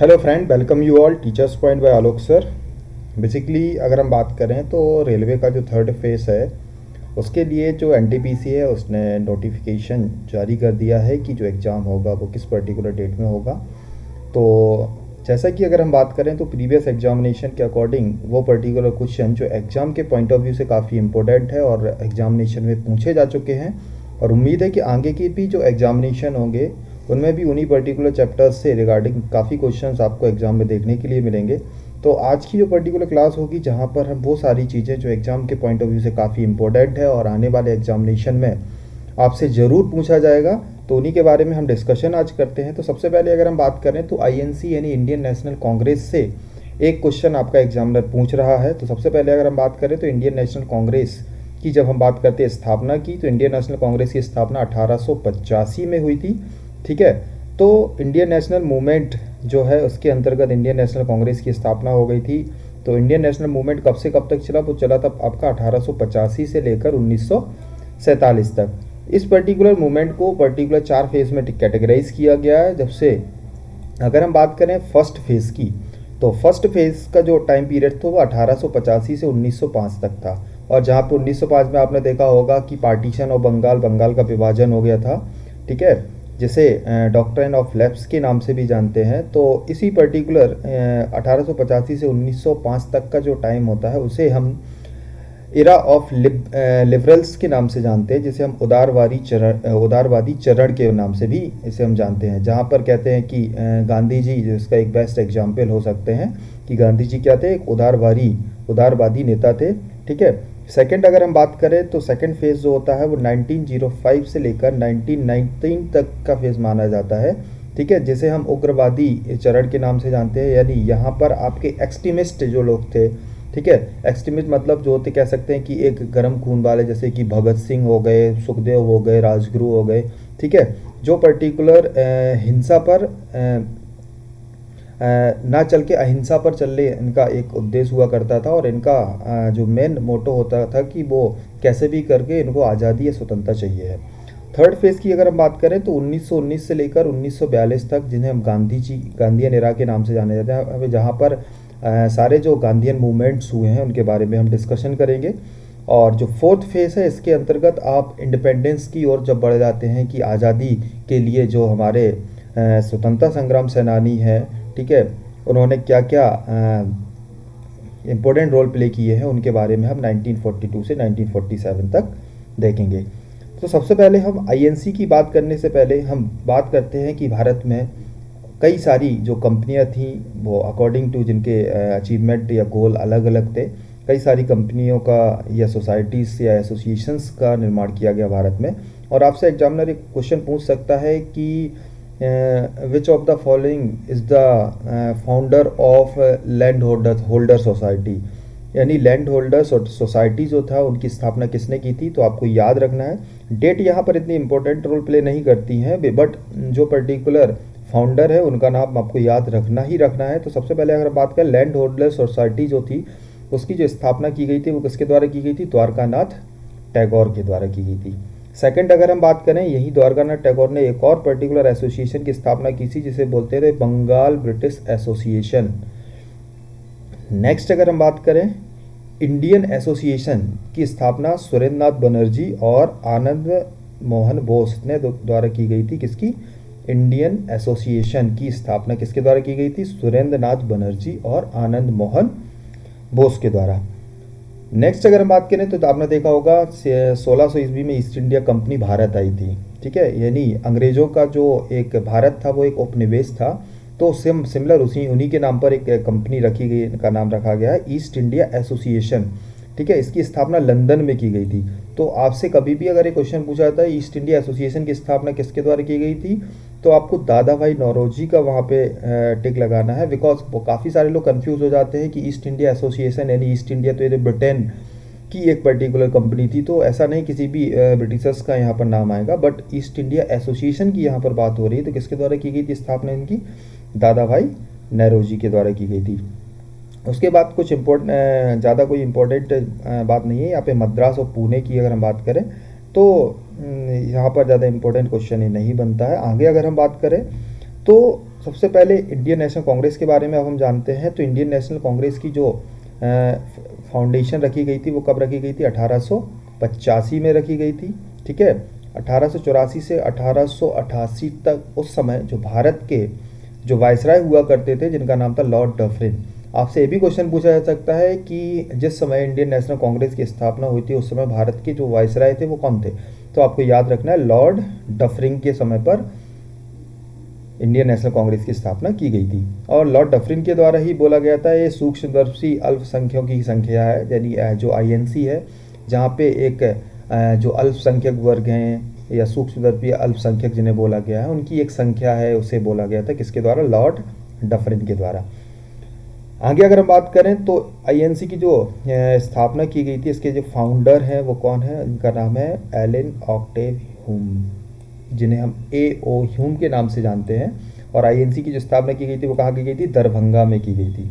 Hello friend, welcome you all teachers point by Alok sir. Basically अगर हम बात करें तो रेलवे का जो थर्ड फेस है उसके लिए जो एनटीपीसी है उसने नोटिफिकेशन जारी कर दिया है कि जो एग्ज़ाम होगा वो किस पर्टिकुलर डेट में होगा। तो जैसा कि अगर हम बात करें तो प्रीवियस एग्जामिनेशन के अकॉर्डिंग वो पर्टिकुलर क्वेश्चन जो एग्ज़ाम के पॉइंट ऑफ व्यू से काफ़ी इंपॉर्टेंट है और एग्जामिनेशन में पूछे जा चुके हैं, और उम्मीद है कि आगे की भी जो एग्जामिनेशन होंगे उनमें भी उन्हीं पर्टिकुलर चैप्टर्स से रिगार्डिंग काफ़ी क्वेश्चंस आपको एग्ज़ाम में देखने के लिए मिलेंगे। तो आज की जो पर्टिकुलर क्लास होगी जहाँ पर हम वो सारी चीज़ें जो एग्ज़ाम के पॉइंट ऑफ व्यू से काफ़ी इंपॉर्टेंट है और आने वाले एग्जामिनेशन में आपसे ज़रूर पूछा जाएगा, तो उन्हीं के बारे में हम डिस्कशन आज करते हैं। तो सबसे पहले अगर हम बात करें तो आईएनसी यानी इंडियन नेशनल कांग्रेस से एक क्वेश्चन आपका एग्जामिनर पूछ रहा है। तो सबसे पहले अगर हम बात करें तो इंडियन नेशनल कांग्रेस की जब हम बात करते हैं स्थापना की, तो इंडियन नेशनल कांग्रेस की स्थापना 1885 में हुई थी। ठीक है, तो इंडियन नेशनल मूवमेंट जो है उसके अंतर्गत इंडियन नेशनल कांग्रेस की स्थापना हो गई थी। तो इंडियन नेशनल मूवमेंट कब से कब तक चला? वो चला था आपका 1885 से लेकर 1947 तक। इस पर्टिकुलर मूवमेंट को पर्टिकुलर 4 फेज़ में कैटेगराइज किया गया है। जब से अगर हम बात करें फर्स्ट फेज़ की, तो फर्स्ट फेज़ का जो टाइम पीरियड था वो 1885 से 1905 तक था। और जहाँ पे 1905 में आपने देखा होगा कि पार्टीशन ऑफ बंगाल का विभाजन हो गया था। ठीक है, जिसे डॉक्ट्रिन ऑफ लैप्स के नाम से भी जानते हैं। तो इसी पर्टिकुलर 1885 से 1905 तक का जो टाइम होता है उसे हम इरा ऑफ लिबरल्स के नाम से जानते हैं, जिसे हम उदारवादी चरण के नाम से भी इसे हम जानते हैं। जहाँ पर कहते हैं कि गांधी जी जो इसका एक बेस्ट एग्जाम्पल हो सकते हैं कि गांधी जी क्या थे? एक उदारवादी नेता थे। ठीक है, सेकंड अगर हम बात करें तो सेकंड फेज़ जो होता है वो 1905 से लेकर 1919 तक का फेज़ माना जाता है। ठीक है, जिसे हम उग्रवादी चरण के नाम से जानते हैं। यानी यहाँ पर आपके एक्सट्रीमिस्ट जो लोग थे, ठीक है, एक्सट्रीमिस्ट मतलब जो होते कह सकते हैं कि एक गर्म खून वाले, जैसे कि भगत सिंह हो गए, सुखदेव हो गए, राजगुरु हो गए। ठीक है, जो पर्टिकुलर हिंसा पर ना चल के अहिंसा पर चलने इनका एक उद्देश्य हुआ करता था, और इनका जो मेन मोटो होता था कि वो कैसे भी करके इनको आज़ादी या स्वतंत्रता चाहिए है। थर्ड फेज़ की अगर हम बात करें तो 1919 से लेकर 1942 तक, जिन्हें हम गांधीयन एरा के नाम से जाने जाते हैं, जहाँ पर सारे जो गांधीयन मूवमेंट्स हुए हैं उनके बारे में हम डिस्कशन करेंगे। और जो फोर्थ फेज़ है इसके अंतर्गत आप इंडिपेंडेंस की ओर जब बढ़ जाते हैं कि आज़ादी के लिए जो हमारे स्वतंत्रता संग्राम सेनानी हैं, ठीक है, उन्होंने क्या क्या इम्पोर्टेंट रोल प्ले किए हैं उनके बारे में हम 1942 से 1947 तक देखेंगे। तो सबसे पहले हम आईएनसी की बात करने से पहले हम बात करते हैं कि भारत में कई सारी जो कंपनियां थीं वो अकॉर्डिंग टू जिनके अचीवमेंट या गोल अलग अलग थे, कई सारी कंपनियों का या सोसाइटीज़ या एसोसिएशंस का निर्माण किया गया भारत में। और आपसे एग्जामिनर एक क्वेश्चन पूछ सकता है कि विच of the following is the founder of land holder society, यानी लैंड होल्डर्स और सोसाइटी जो था उनकी स्थापना किसने की थी? तो आपको याद रखना है, डेट यहाँ पर इतनी इंपॉर्टेंट रोल प्ले नहीं करती हैं, बट जो पर्टिकुलर फाउंडर है उनका नाम आपको याद रखना ही रखना है। तो सबसे पहले अगर बात करें लैंड होल्डर सोसाइटी जो थी उसकी जो स्थापना की गई थी वो किसके द्वारा की गई थी? द्वारकानाथ टैगोर के द्वारा की गई थी। सेकंड अगर हम बात करें, यही द्वारकानाथ टैगोर ने एक और पर्टिकुलर एसोसिएशन की स्थापना की थी जिसे बोलते थे बंगाल ब्रिटिश एसोसिएशन। नेक्स्ट अगर हम बात करें, इंडियन एसोसिएशन की स्थापना सुरेंद्रनाथ बनर्जी और आनंद मोहन बोस ने द्वारा की गई थी। किसकी? इंडियन एसोसिएशन की स्थापना किसके द्वारा की गई थी? सुरेंद्रनाथ बनर्जी और आनंद मोहन बोस के द्वारा। नेक्स्ट अगर हम बात करें तो आपने देखा होगा 1600 ईस्वी में ईस्ट इंडिया कंपनी भारत आई थी। ठीक है, यानी अंग्रेज़ों का जो एक भारत था वो एक उपनिवेश था। तो सिमिलर उन्हीं के नाम पर एक कंपनी रखी गई, इनका नाम रखा गया है ईस्ट इंडिया एसोसिएशन। ठीक है, इसकी स्थापना लंदन में की गई थी। तो आपसे कभी भी अगर एक क्वेश्चन पूछा जाता है ईस्ट इंडिया एसोसिएशन की स्थापना किसके द्वारा की गई थी, तो आपको दादा भाई नौरोजी का वहाँ पे टिक लगाना है, बिकॉज वो काफ़ी सारे लोग कंफ्यूज हो जाते हैं कि ईस्ट इंडिया एसोसिएशन यानी ईस्ट इंडिया तो ये ब्रिटेन की एक पर्टिकुलर कंपनी थी। तो ऐसा नहीं, किसी भी ब्रिटिशर्स का यहाँ पर नाम आएगा, बट ईस्ट इंडिया एसोसिएशन की यहाँ पर बात हो रही है। तो किसके द्वारा की गई थी स्थापना इनकी? दादा भाई नौरोजी के द्वारा की गई थी। उसके बाद कुछ ज़्यादा कोई इम्पोर्टेंट बात नहीं है यहाँ पे। मद्रास और पुणे की अगर हम बात करें तो यहाँ पर ज़्यादा इम्पोर्टेंट क्वेश्चन ही नहीं बनता है। आगे अगर हम बात करें तो सबसे पहले इंडियन नेशनल कांग्रेस के बारे में अब हम जानते हैं। तो इंडियन नेशनल कांग्रेस की जो फाउंडेशन रखी गई थी वो कब रखी गई थी? 1885 में रखी गई थी। ठीक है, 1884 से 1888 तक उस समय जो भारत के जो वायसराय हुआ करते थे जिनका नाम था लॉर्ड डफरिन। आपसे ये भी क्वेश्चन पूछा जा सकता है कि जिस समय इंडियन नेशनल कांग्रेस की स्थापना हुई थी उस समय भारत के जो वायसराय थे वो कौन थे? तो आपको याद रखना है लॉर्ड डफरिन के समय पर इंडियन नेशनल कांग्रेस की स्थापना की गई थी। और लॉर्ड डफरिन के द्वारा ही बोला गया था ये सूक्ष्मदर्शी अल्पसंख्यकों की संख्या है, यानी जो आईएनसी है, जहाँ पे एक जो अल्पसंख्यक वर्ग हैं या सूक्ष्मदर्शी अल्पसंख्यक जिन्हें बोला गया है उनकी एक संख्या है, उसे बोला गया था किसके द्वारा? लॉर्ड डफरिन के द्वारा। आगे अगर हम बात करें तो आईएनसी की जो स्थापना की गई थी, इसके जो फाउंडर हैं वो कौन है? इनका नाम है एलन ऑक्टेव ह्यूम, जिन्हें हम A.O. ह्यूम के नाम से जानते हैं। और आईएनसी की जो स्थापना की गई थी वो कहाँ की गई थी? दरभंगा में की गई थी।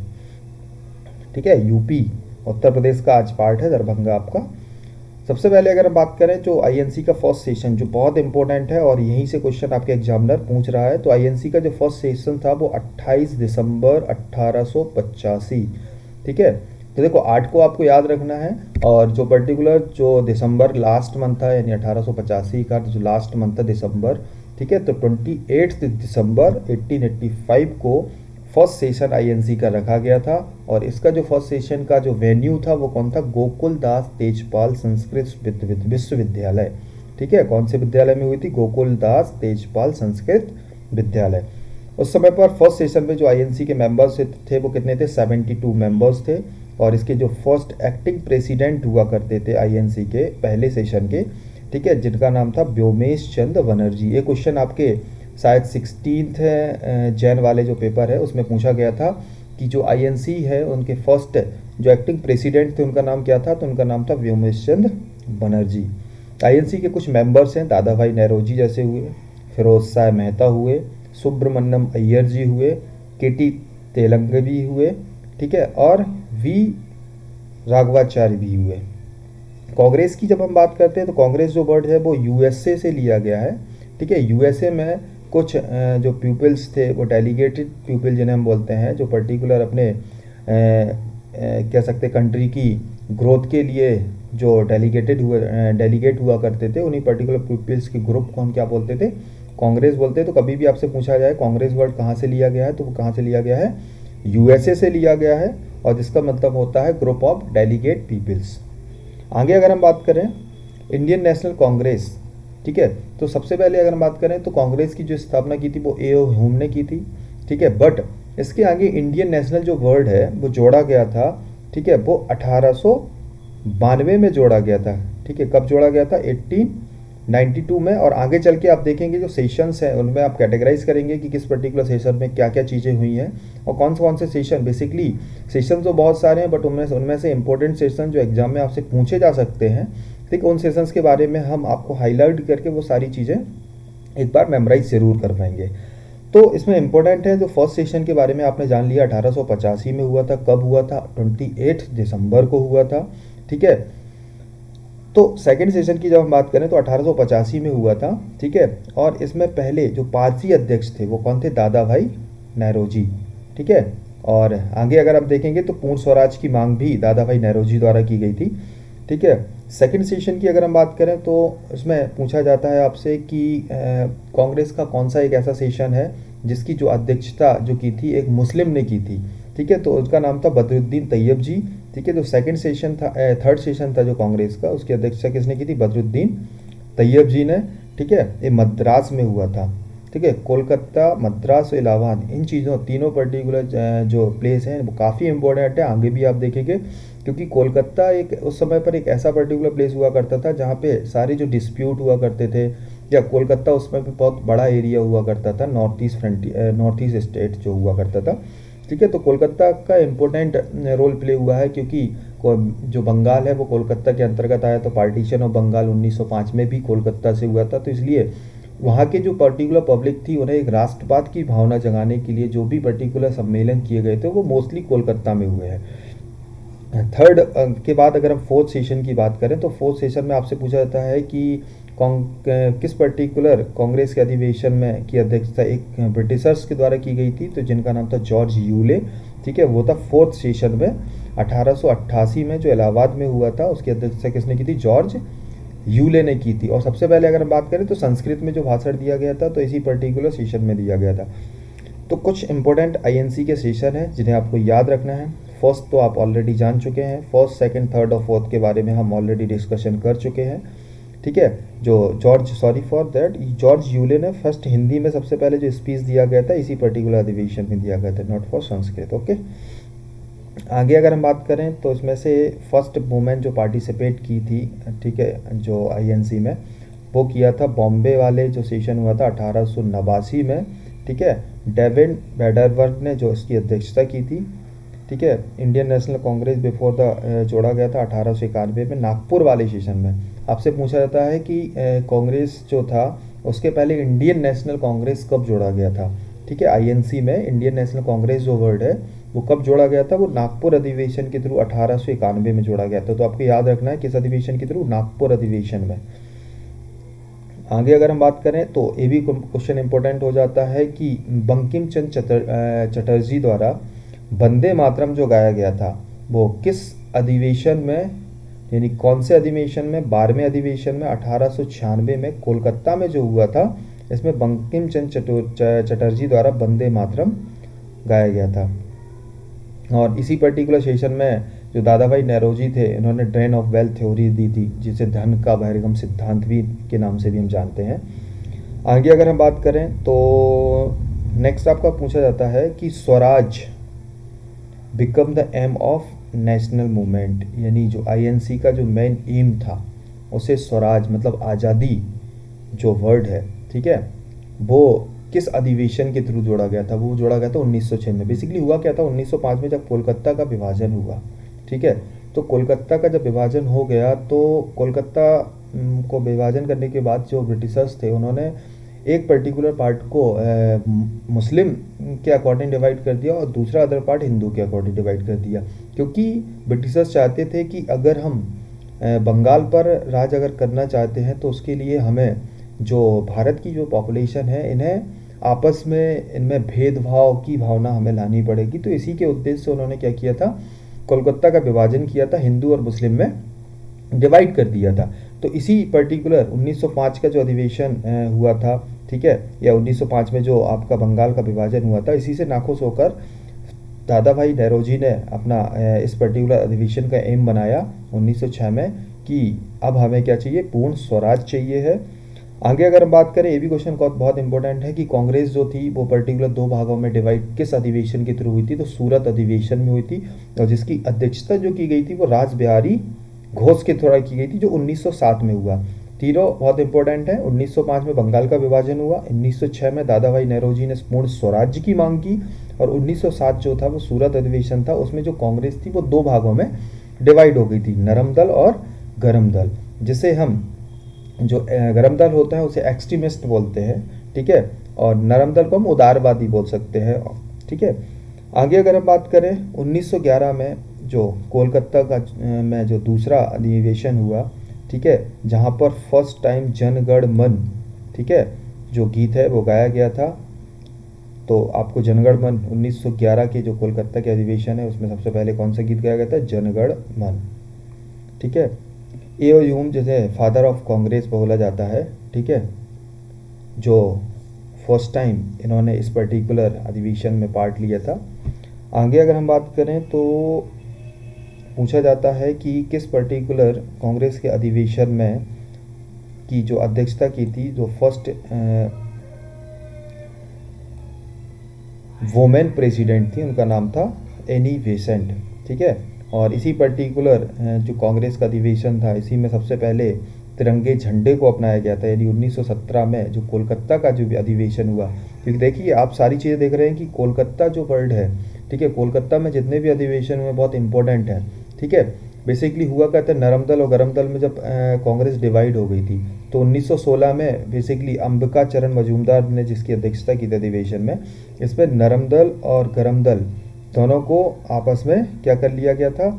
ठीक है, यूपी उत्तर प्रदेश का आज पार्ट है दरभंगा आपका। सबसे पहले अगर हम बात करें जो आईएनसी का फर्स्ट सेशन जो बहुत इंपॉर्टेंट है और यहीं से क्वेश्चन आपके एग्जामिनर पूछ रहा है, तो आईएनसी का जो फर्स्ट सेशन था वो 28 दिसंबर 1885। ठीक है, तो देखो 8 को आपको याद रखना है और जो पर्टिकुलर जो दिसंबर लास्ट मंथ था यानी 1885 का जो लास्ट मंथ था दिसंबर। ठीक है, तो 28 दिसंबर 1885 को फर्स्ट सेशन आईएनसी का रखा गया था। और इसका जो फर्स्ट सेशन का जो वेन्यू था वो कौन था? गोकुल दास तेजपाल संस्कृत विश्वविद्यालय। ठीक है, कौन से विद्यालय में हुई थी? गोकुल दास तेजपाल संस्कृत विद्यालय। उस समय पर फर्स्ट सेशन में जो आईएनसी के मेंबर्स थे वो कितने थे? 72 मेंबर्स थे। और इसके जो फर्स्ट एक्टिंग प्रेसिडेंट हुआ करते थे आईएनसी के पहले सेशन के, ठीक है, जिनका नाम था व्योमेश चंद्र बनर्जी। ये क्वेश्चन आपके शायद 16 जैन वाले जो पेपर है उसमें पूछा गया था कि जो आईएनसी है उनके फर्स्ट जो एक्टिंग प्रेसिडेंट थे उनका नाम क्या था? तो उनका नाम था व्योमेश चंद्र बनर्जी। आईएनसी के कुछ मेंबर्स हैं, दादा भाई नेरोजी जैसे हुए, फिरोज शाह मेहता हुए, सुब्रमण्यम अय्यर जी हुए, केटी तेलंगवी हुए, ठीक है, और वी राघवाचार्य भी हुए। कांग्रेस की जब हम बात करते हैं तो कांग्रेस जो वर्ड है वो यूएसए से लिया गया है। ठीक है, यूएसए में कुछ जो पीपल्स थे वो डेलीगेटेड पीपल जिन्हें हम बोलते हैं, जो पर्टिकुलर अपने कह सकते कंट्री की ग्रोथ के लिए जो डेलीगेट हुआ करते थे, उन्हीं पर्टिकुलर पीपल्स के ग्रुप को हम क्या बोलते थे? कांग्रेस बोलते। तो कभी भी आपसे पूछा जाए कांग्रेस वर्ड कहाँ से लिया गया है, तो वो कहाँ से लिया गया है? यूएसए से लिया गया है, और जिसका मतलब होता है ग्रुप ऑफ डेलीगेट पीपल्स। आगे अगर हम बात करें इंडियन नेशनल कांग्रेस, ठीक है, तो सबसे पहले अगर हम बात करें तो कांग्रेस की जो स्थापना की थी वो A.O. ह्यूम ने की थी। ठीक है, बट इसके आगे इंडियन नेशनल जो वर्ड है वो जोड़ा गया था। ठीक है, वो 1892 में जोड़ा गया था। ठीक है, कब जोड़ा गया था? 1892 में। और आगे चल के आप देखेंगे जो सेशंस हैं उनमें आप कैटेगराइज करेंगे कि किस पर्टिकुलर सेशन में क्या क्या चीज़ें हुई हैं और कौन से सेशन। बेसिकली सेशन तो बहुत सारे हैं, बट उनमें से इंपॉर्टेंट सेशन जो एग्जाम में आपसे पूछे जा सकते हैं, ठीक, उन सेशंस के बारे में हम आपको हाईलाइट करके वो सारी चीज़ें एक बार मेमोराइज ज़रूर करवाएंगे। तो इसमें इंपॉर्टेंट है जो फर्स्ट सेशन के बारे में आपने जान लिया 1885 में हुआ था। कब हुआ था? 28 दिसंबर को हुआ था। ठीक है, तो सेकंड सेशन की जब हम बात करें तो 1885 में हुआ था। ठीक है, और इसमें पहले जो पारसी अध्यक्ष थे वो कौन थे? दादा भाई नेरोजी। ठीक है, और आगे अगर आप देखेंगे तो पूर्ण स्वराज की मांग भी दादा भाई नेरोजी द्वारा की गई थी। ठीक है, सेकंड सेशन की अगर हम बात करें तो इसमें पूछा जाता है आपसे कि कांग्रेस का कौन सा एक ऐसा सेशन है जिसकी जो अध्यक्षता जो की थी एक मुस्लिम ने की थी। ठीक है, तो उसका नाम था बदरुद्दीन तैयब जी। ठीक है, तो सेकंड सेशन था, थर्ड सेशन था जो कांग्रेस का, उसकी अध्यक्षता किसने की थी? बदरुद्दीन तैयब जी ने। ठीक है, ये मद्रास में हुआ था। ठीक है, कोलकाता, मद्रास, इलाहाबाद, इन चीज़ों तीनों पर्टिकुलर जो प्लेस हैं वो काफ़ी इंपॉर्टेंट है, आगे भी आप देखेंगे, क्योंकि कोलकाता एक उस समय पर एक ऐसा पर्टिकुलर प्लेस हुआ करता था जहाँ पे सारे जो डिस्प्यूट हुआ करते थे, या कोलकाता उसमें भी बहुत बड़ा एरिया हुआ करता था, नॉर्थ ईस्ट स्टेट जो हुआ करता था। ठीक है, तो कोलकाता का इम्पोर्टेंट रोल प्ले हुआ है, क्योंकि जो बंगाल है वो कोलकाता के अंतर्गत आया, तो पार्टीशन ऑफ बंगाल 1905 में भी कोलकाता से हुआ था। तो इसलिए वहाँ के जो पर्टिकुलर पब्लिक थी उन्हें एक राष्ट्रवाद की भावना जगाने के लिए जो भी पर्टिकुलर सम्मेलन किए गए थे वो मोस्टली कोलकाता में हुए हैं। थर्ड के बाद अगर हम फोर्थ सेशन की बात करें तो फोर्थ सेशन में आपसे पूछा जाता है कि किस पर्टिकुलर कांग्रेस के अधिवेशन में की अध्यक्षता एक ब्रिटिशर्स के द्वारा की गई थी, तो जिनका नाम था जॉर्ज यूले। ठीक है, वो था 4th सेशन में 1888 में जो इलाहाबाद में हुआ था, उसकी अध्यक्षता किसने की थी? जॉर्ज यूले ने की थी। और सबसे पहले अगर हम बात करें तो संस्कृत में जो भाषण दिया गया था तो इसी पर्टिकुलर सेशन में दिया गया था। तो कुछ इंपॉर्टेंट आईएनसी के सेशन हैं जिन्हें आपको याद रखना है। फर्स्ट तो आप ऑलरेडी जान चुके हैं, फर्स्ट, सेकंड, थर्ड और फोर्थ के बारे में हम ऑलरेडी डिस्कशन कर चुके हैं। ठीक है, जो जॉर्ज यूले ने फर्स्ट हिंदी में सबसे पहले जो स्पीच दिया गया था इसी पर्टिकुलर अधिवेशन में दिया गया था, नॉट फॉर संस्कृत। ओके, आगे अगर हम बात करें तो इसमें से फर्स्ट वुमेन जो पार्टिसिपेट की थी, ठीक है, जो आईएनसी में, वो किया था बॉम्बे वाले जो सेशन हुआ था 1889 में। ठीक है, डेविड बैडरवर्थ ने जो इसकी अध्यक्षता की थी। ठीक है, Indian national Congress before the जोड़ा गया था 1891 में नागपुर वाले सेशन में। आपसे पूछा जाता है कि कांग्रेस जो था उसके पहले इंडियन नेशनल कांग्रेस कब जोड़ा गया था? ठीक है, आईएनसी में इंडियन नेशनल कांग्रेस जो वर्ड है वो कब जोड़ा गया था? वो नागपुर अधिवेशन के थ्रू 1891 में जोड़ा गया था। तो आपको याद रखना है किस अधिवेशन के थ्रू? नागपुर अधिवेशन में। आगे अगर हम बात करें तो ये भी क्वेश्चन इंपॉर्टेंट हो जाता है कि बंकिम चंद्र चटर्जी द्वारा वंदे मातरम जो गाया गया था वो किस अधिवेशन में, यानी कौन से अधिवेशन में? 12वें अधिवेशन में 1896 में कोलकाता में जो हुआ था, इसमें बंकिम चंद्र चटर्जी द्वारा वंदे मातरम गाया गया था। और इसी पर्टिकुलर सेशन में जो दादा भाई नौरोजी थे, इन्होंने ड्रेन ऑफ वेल्थ थ्योरी दी थी, जिसे धन का बहिर्गम सिद्धांत भी के नाम से भी हम जानते हैं। आगे अगर हम बात करें तो नेक्स्ट आपका पूछा जाता है कि Swaraj become the aim of national movement, यानी जो आईएनसी का जो मेन एम था उसे स्वराज मतलब आज़ादी जो वर्ड है, ठीक है, वो किस अधिवेशन के थ्रू जोड़ा गया था? वो जोड़ा गया था 1906 में। बेसिकली हुआ क्या था, 1905 में जब कोलकाता का विभाजन हुआ, ठीक है, तो कोलकाता का जब विभाजन हो गया तो कोलकाता को विभाजन करने के बाद जो ब्रिटिशर्स थे उन्होंने एक पर्टिकुलर पार्ट को मुस्लिम के अकॉर्डिंग डिवाइड कर दिया और दूसरा अदर पार्ट हिंदू के अकॉर्डिंग डिवाइड कर दिया, क्योंकि ब्रिटिशर्स चाहते थे कि अगर हम बंगाल पर राज अगर करना चाहते हैं तो उसके लिए हमें जो भारत की जो पॉपुलेशन है इन्हें आपस में इनमें भेदभाव की भावना हमें लानी पड़ेगी। तो इसी के उद्देश्य से उन्होंने क्या किया था, कोलकाता का विभाजन किया था, हिंदू और मुस्लिम में डिवाइड कर दिया था। तो इसी पर्टिकुलर 1905 का जो अधिवेशन हुआ था, ठीक है, या 1905 में जो आपका बंगाल का विभाजन हुआ था, इसी से नाखुश होकर दादा भाई नौरोजी ने अपना इस पर्टिकुलर अधिवेशन का एम बनाया 1906 में कि अब हमें क्या चाहिए, पूर्ण स्वराज चाहिए है। आगे अगर हम बात करें, ये भी क्वेश्चन बहुत इंपॉर्टेंट है कि कांग्रेस जो थी वो पर्टिकुलर 2 भागों में डिवाइड किस अधिवेशन के थ्रू हुई थी? तो सूरत अधिवेशन में हुई थी, और जिसकी अध्यक्षता जो की गई थी वो राज बिहारी घोष के द्वारा की गई थी, जो 1907 में हुआ। तीनों बहुत इंपॉर्टेंट है। 1905 में बंगाल का विभाजन हुआ, 1906 में दादा भाई नौरोजी ने पूर्ण स्वराज्य की मांग की, और 1907 जो था वो सूरत अधिवेशन था, उसमें जो कांग्रेस थी वो 2 भागों में डिवाइड हो गई थी, नरम दल और गरम दल, जिसे हम जो गरम दल होता है उसे एक्सट्रीमिस्ट बोलते हैं, ठीक है, और नरम दल को हम उदारवादी बोल सकते हैं, ठीक है। आगे अगर हम बात करें 1911 में जो कोलकाता का में जो दूसरा अधिवेशन हुआ, ठीक है, जहाँ पर फर्स्ट टाइम जन गण मन, ठीक है, जो गीत है वो गाया गया था। तो आपको जनगण मन 1911 के जो कोलकाता के अधिवेशन है उसमें सबसे पहले कौन सा गीत गाया गया था? जनगण मन, ठीक है। ए ह्यूम जैसे फादर ऑफ कांग्रेस बोला जाता है, ठीक है, जो फर्स्ट टाइम इन्होंने इस पर्टिकुलर अधिवेशन में पार्ट लिया था। आगे अगर हम बात करें तो पूछा जाता है कि किस पर्टिकुलर कांग्रेस के अधिवेशन में की जो अध्यक्षता की थी, जो फर्स्ट वुमेन प्रेसिडेंट थी, उनका नाम था एनी बेसेंट, ठीक है। और इसी पर्टिकुलर जो कांग्रेस का अधिवेशन था, इसी में सबसे पहले तिरंगे झंडे को अपनाया गया था, यानी 1917 में जो कोलकाता का जो अधिवेशन हुआ। क्योंकि देखिए आप सारी चीज़ें देख रहे हैं कि कोलकाता जो वर्ड है, ठीक है, कोलकाता में जितने भी अधिवेशन हुए बहुत इंपॉर्टेंट है, ठीक है। बेसिकली हुआ कहते हैं नरम दल और गरम दल में जब कांग्रेस डिवाइड हो गई थी, तो 1916 में बेसिकली अंबिका चरण मजूमदार ने जिसकी अध्यक्षता की थी अधिवेशन में, इसमें नरम दल और गरम दल दोनों को आपस में क्या कर लिया गया था,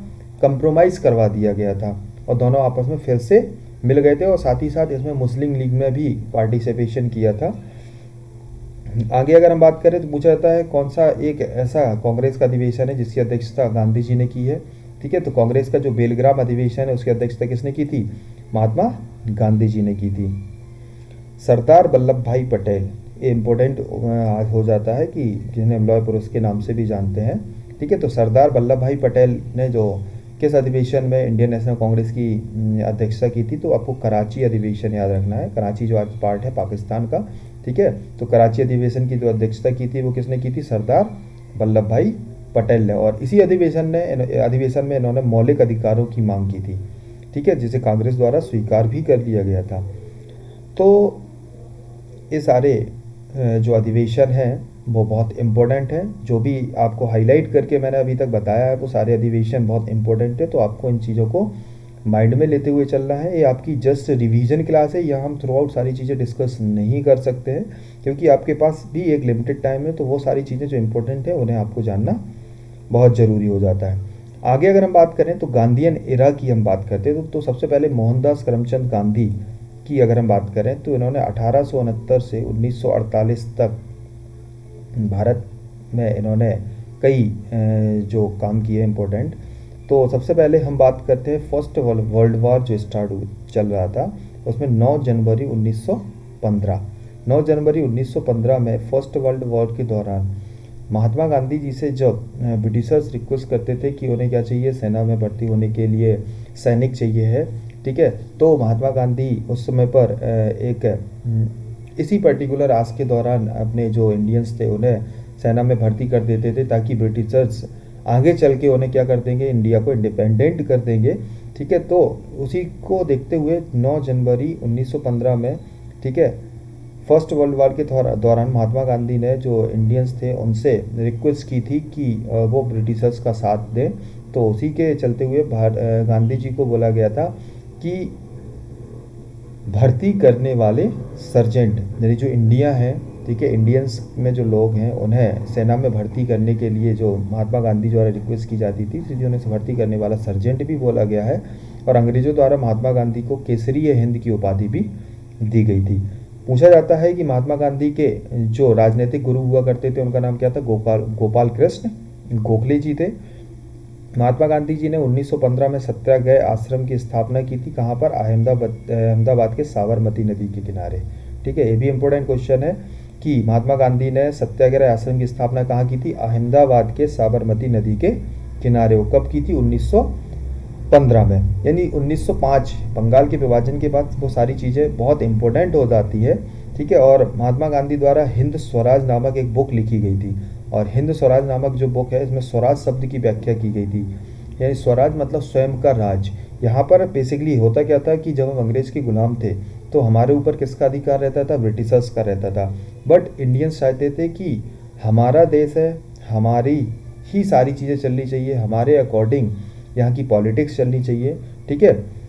कंप्रोमाइज़ करवा दिया गया था, और दोनों आपस में फिर से मिल गए थे और साथ ही साथ इसमें मुस्लिम लीग में भी पार्टिसिपेशन किया था। आगे अगर हम बात करें तो पूछा जाता है कौन सा एक ऐसा कांग्रेस का अधिवेशन है जिसकी अध्यक्षता गांधी जी ने की है। ठीक है, तो कांग्रेस का जो बेलग्राम अधिवेशन है उसकी अध्यक्षता किसने की थी? महात्मा गांधी जी ने की थी। सरदार वल्लभ भाई पटेल, ये इम्पोर्टेंट हो जाता है कि जिन्हें हम लौह पुरुष के नाम से भी जानते हैं। ठीक है, तो सरदार वल्लभ भाई पटेल ने जो किस अधिवेशन में इंडियन नेशनल कांग्रेस की अध्यक्षता की थी? तो आपको कराची अधिवेशन याद रखना है, कराची जो आज पार्ट है पाकिस्तान का। ठीक है, तो कराची अधिवेशन की जो अध्यक्षता की थी वो किसने की थी? सरदार वल्लभ भाई पटेल ने। और इसी अधिवेशन में इन्होंने मौलिक अधिकारों की मांग की थी। ठीक है, जिसे कांग्रेस द्वारा स्वीकार भी कर लिया गया था। तो ये सारे जो अधिवेशन हैं वो बहुत इम्पोर्टेंट हैं। जो भी आपको हाईलाइट करके मैंने अभी तक बताया है वो सारे अधिवेशन बहुत इम्पोर्टेंट है, तो आपको इन चीज़ों को माइंड में लेते हुए चलना है। ये आपकी जस्ट रिवीजन क्लास है, यहाँ हम थ्रू आउट सारी चीज़ें डिस्कस नहीं कर सकते हैं क्योंकि आपके पास भी एक लिमिटेड टाइम है, तो वो सारी चीज़ें जो इम्पोर्टेंट है उन्हें आपको जानना बहुत ज़रूरी हो जाता है। आगे अगर हम बात करें तो गांधीयन एरा की हम बात करते हैं तो सबसे पहले मोहनदास करमचंद गांधी की अगर हम बात करें तो इन्होंने 1869 से 1948 तक भारत में इन्होंने कई जो काम किए इम्पोर्टेंट। तो सबसे पहले हम बात करते हैं फर्स्ट वर्ल्ड वॉर जो चल रहा था उसमें 9 जनवरी 1915 9 जनवरी 1915 में फर्स्ट वर्ल्ड वॉर के दौरान महात्मा गांधी जी से जब ब्रिटिशर्स रिक्वेस्ट करते थे कि उन्हें क्या चाहिए, सेना में भर्ती होने के लिए सैनिक चाहिए है। ठीक है, तो महात्मा गांधी उस समय पर इसी पर्टिकुलर आज के दौरान अपने जो इंडियंस थे उन्हें सेना में भर्ती कर देते थे ताकि ब्रिटिशर्स आगे चल के उन्हें क्या कर देंगे, इंडिया को इंडिपेंडेंट कर देंगे। ठीक है, तो उसी को देखते हुए 9 जनवरी 1915 में, ठीक है, फर्स्ट वर्ल्ड वॉर के दौरान महात्मा गांधी ने जो इंडियंस थे उनसे रिक्वेस्ट की थी कि वो ब्रिटिशर्स का साथ दें। तो उसी के चलते हुए गांधी जी को बोला गया था कि भर्ती करने वाले सर्जेंट यानी जो इंडिया है, ठीक है, इंडियंस में जो लोग हैं उन्हें सेना में भर्ती करने के लिए जो महात्मा गांधी द्वारा रिक्वेस्ट की जाती थी इसलिए उन्हें भर्ती करने वाला सर्जेंट भी बोला गया है। और अंग्रेजों द्वारा महात्मा गांधी को केसरी हिंद की उपाधि भी दी गई थी। पूछा जाता है कि महात्मा गांधी के जो राजनीतिक गुरु हुआ करते थे उनका नाम क्या था? गोपाल कृष्ण गोखले जी थे। महात्मा गांधी जी ने 1915 में सत्याग्रह आश्रम की स्थापना की थी। कहाँ पर? अहमदाबाद के साबरमती नदी के किनारे। ठीक है, ये भी इम्पोर्टेंट क्वेश्चन है कि महात्मा गांधी ने सत्याग्रह आश्रम की स्थापना कहाँ की थी? अहमदाबाद के साबरमती नदी के किनारे। वो कब की थी? 1915 में, यानी 1905 बंगाल के विभाजन के बाद वो सारी चीज़ें बहुत इंपॉर्टेंट हो जाती है। ठीक है, और महात्मा गांधी द्वारा हिंद स्वराज नामक एक बुक लिखी गई थी और हिंद स्वराज नामक जो बुक है इसमें स्वराज शब्द की व्याख्या की गई थी। यानी स्वराज मतलब स्वयं का राज। यहाँ पर बेसिकली होता क्या था कि जब हम अंग्रेज के गुलाम थे तो हमारे ऊपर किसका अधिकार रहता था? ब्रिटिशर्स का रहता था। बट इंडियंस चाहते थे कि हमारा देश है, हमारी ही सारी चीज़ें चलनी चाहिए, हमारे अकॉर्डिंग यहाँ की पॉलिटिक्स चलनी चाहिए। ठीक है,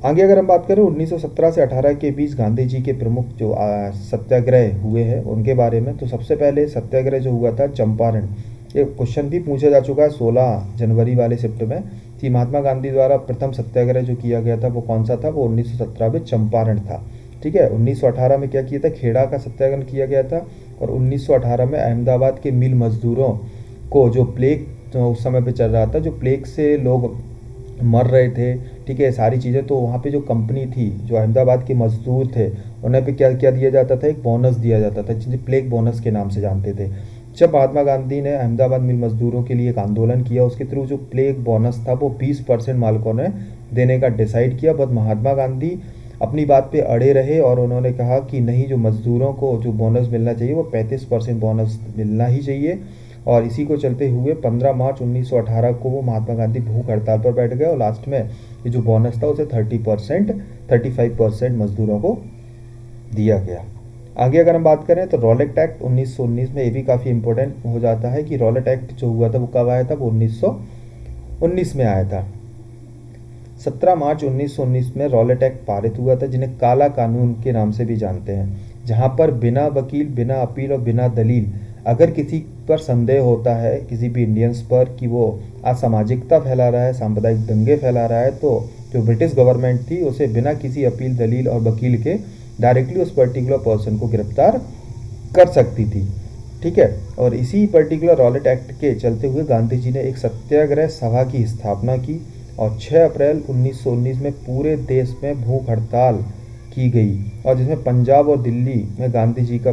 आगे अगर हम बात करें 1917 से 18 के बीच गांधी जी के प्रमुख जो सत्याग्रह हुए हैं उनके बारे में, तो सबसे पहले सत्याग्रह जो हुआ था चंपारण, ये क्वेश्चन भी पूछा जा चुका है 16 जनवरी वाले शिफ्ट में कि महात्मा गांधी द्वारा प्रथम सत्याग्रह जो किया गया था वो कौन सा था? वो 1917 में चंपारण था। ठीक है, 1918 में क्या किया था? खेड़ा का सत्याग्रह किया गया था। और 1918 में अहमदाबाद के मिल मजदूरों को जो प्लेग तो उस समय पे चल रहा था, जो प्लेग से लोग मर रहे थे, ठीक है, सारी चीज़ें, तो वहाँ पे जो कंपनी थी, जो अहमदाबाद के मजदूर थे, उन्हें पे क्या क्या दिया जाता था? एक बोनस दिया जाता था जिसे प्लेग बोनस के नाम से जानते थे। जब महात्मा गांधी ने अहमदाबाद मिल मजदूरों के लिए एक आंदोलन किया उसके थ्रू जो प्लेग बोनस था वो 20% मालिकों ने देने का डिसाइड किया। बट महात्मा गांधी अपनी बात पे अड़े रहे और उन्होंने कहा कि नहीं, जो मजदूरों को जो बोनस मिलना चाहिए वो 35% बोनस मिलना ही चाहिए। और इसी को चलते हुए 15 मार्च 1918 को वो महात्मा गांधी भूख हड़ताल पर बैठ गए और लास्ट में ये जो बोनस था उसे 35% मजदूरों को दिया गया। आगे अगर हम बात करें तो रॉलेट एक्ट 1919 में, ये भी काफ़ी इंपॉर्टेंट हो जाता है कि रॉलेट एक्ट जो हुआ था वो कब आया था? वो 1919 में आया था। 17 मार्च 1919 में रॉलेट एक्ट पारित हुआ था जिन्हें काला कानून के नाम से भी जानते हैं, जहां पर बिना वकील, बिना अपील और बिना दलील अगर किसी पर संदेह होता है, किसी भी इंडियंस पर, कि वो असामाजिकता फैला रहा है, सांप्रदायिक दंगे फैला रहा है, तो जो ब्रिटिश गवर्नमेंट थी उसे बिना किसी अपील, दलील और वकील के डायरेक्टली उस पर्टिकुलर पर्सन को गिरफ्तार कर सकती थी। ठीक है, और इसी पर्टिकुलर रॉलेट एक्ट के चलते हुए गांधी जी ने एक सत्याग्रह सभा की स्थापना की और 6 अप्रैल 1919 में पूरे देश में भूख हड़ताल की गई, और जिसमें पंजाब और दिल्ली में गांधी जी का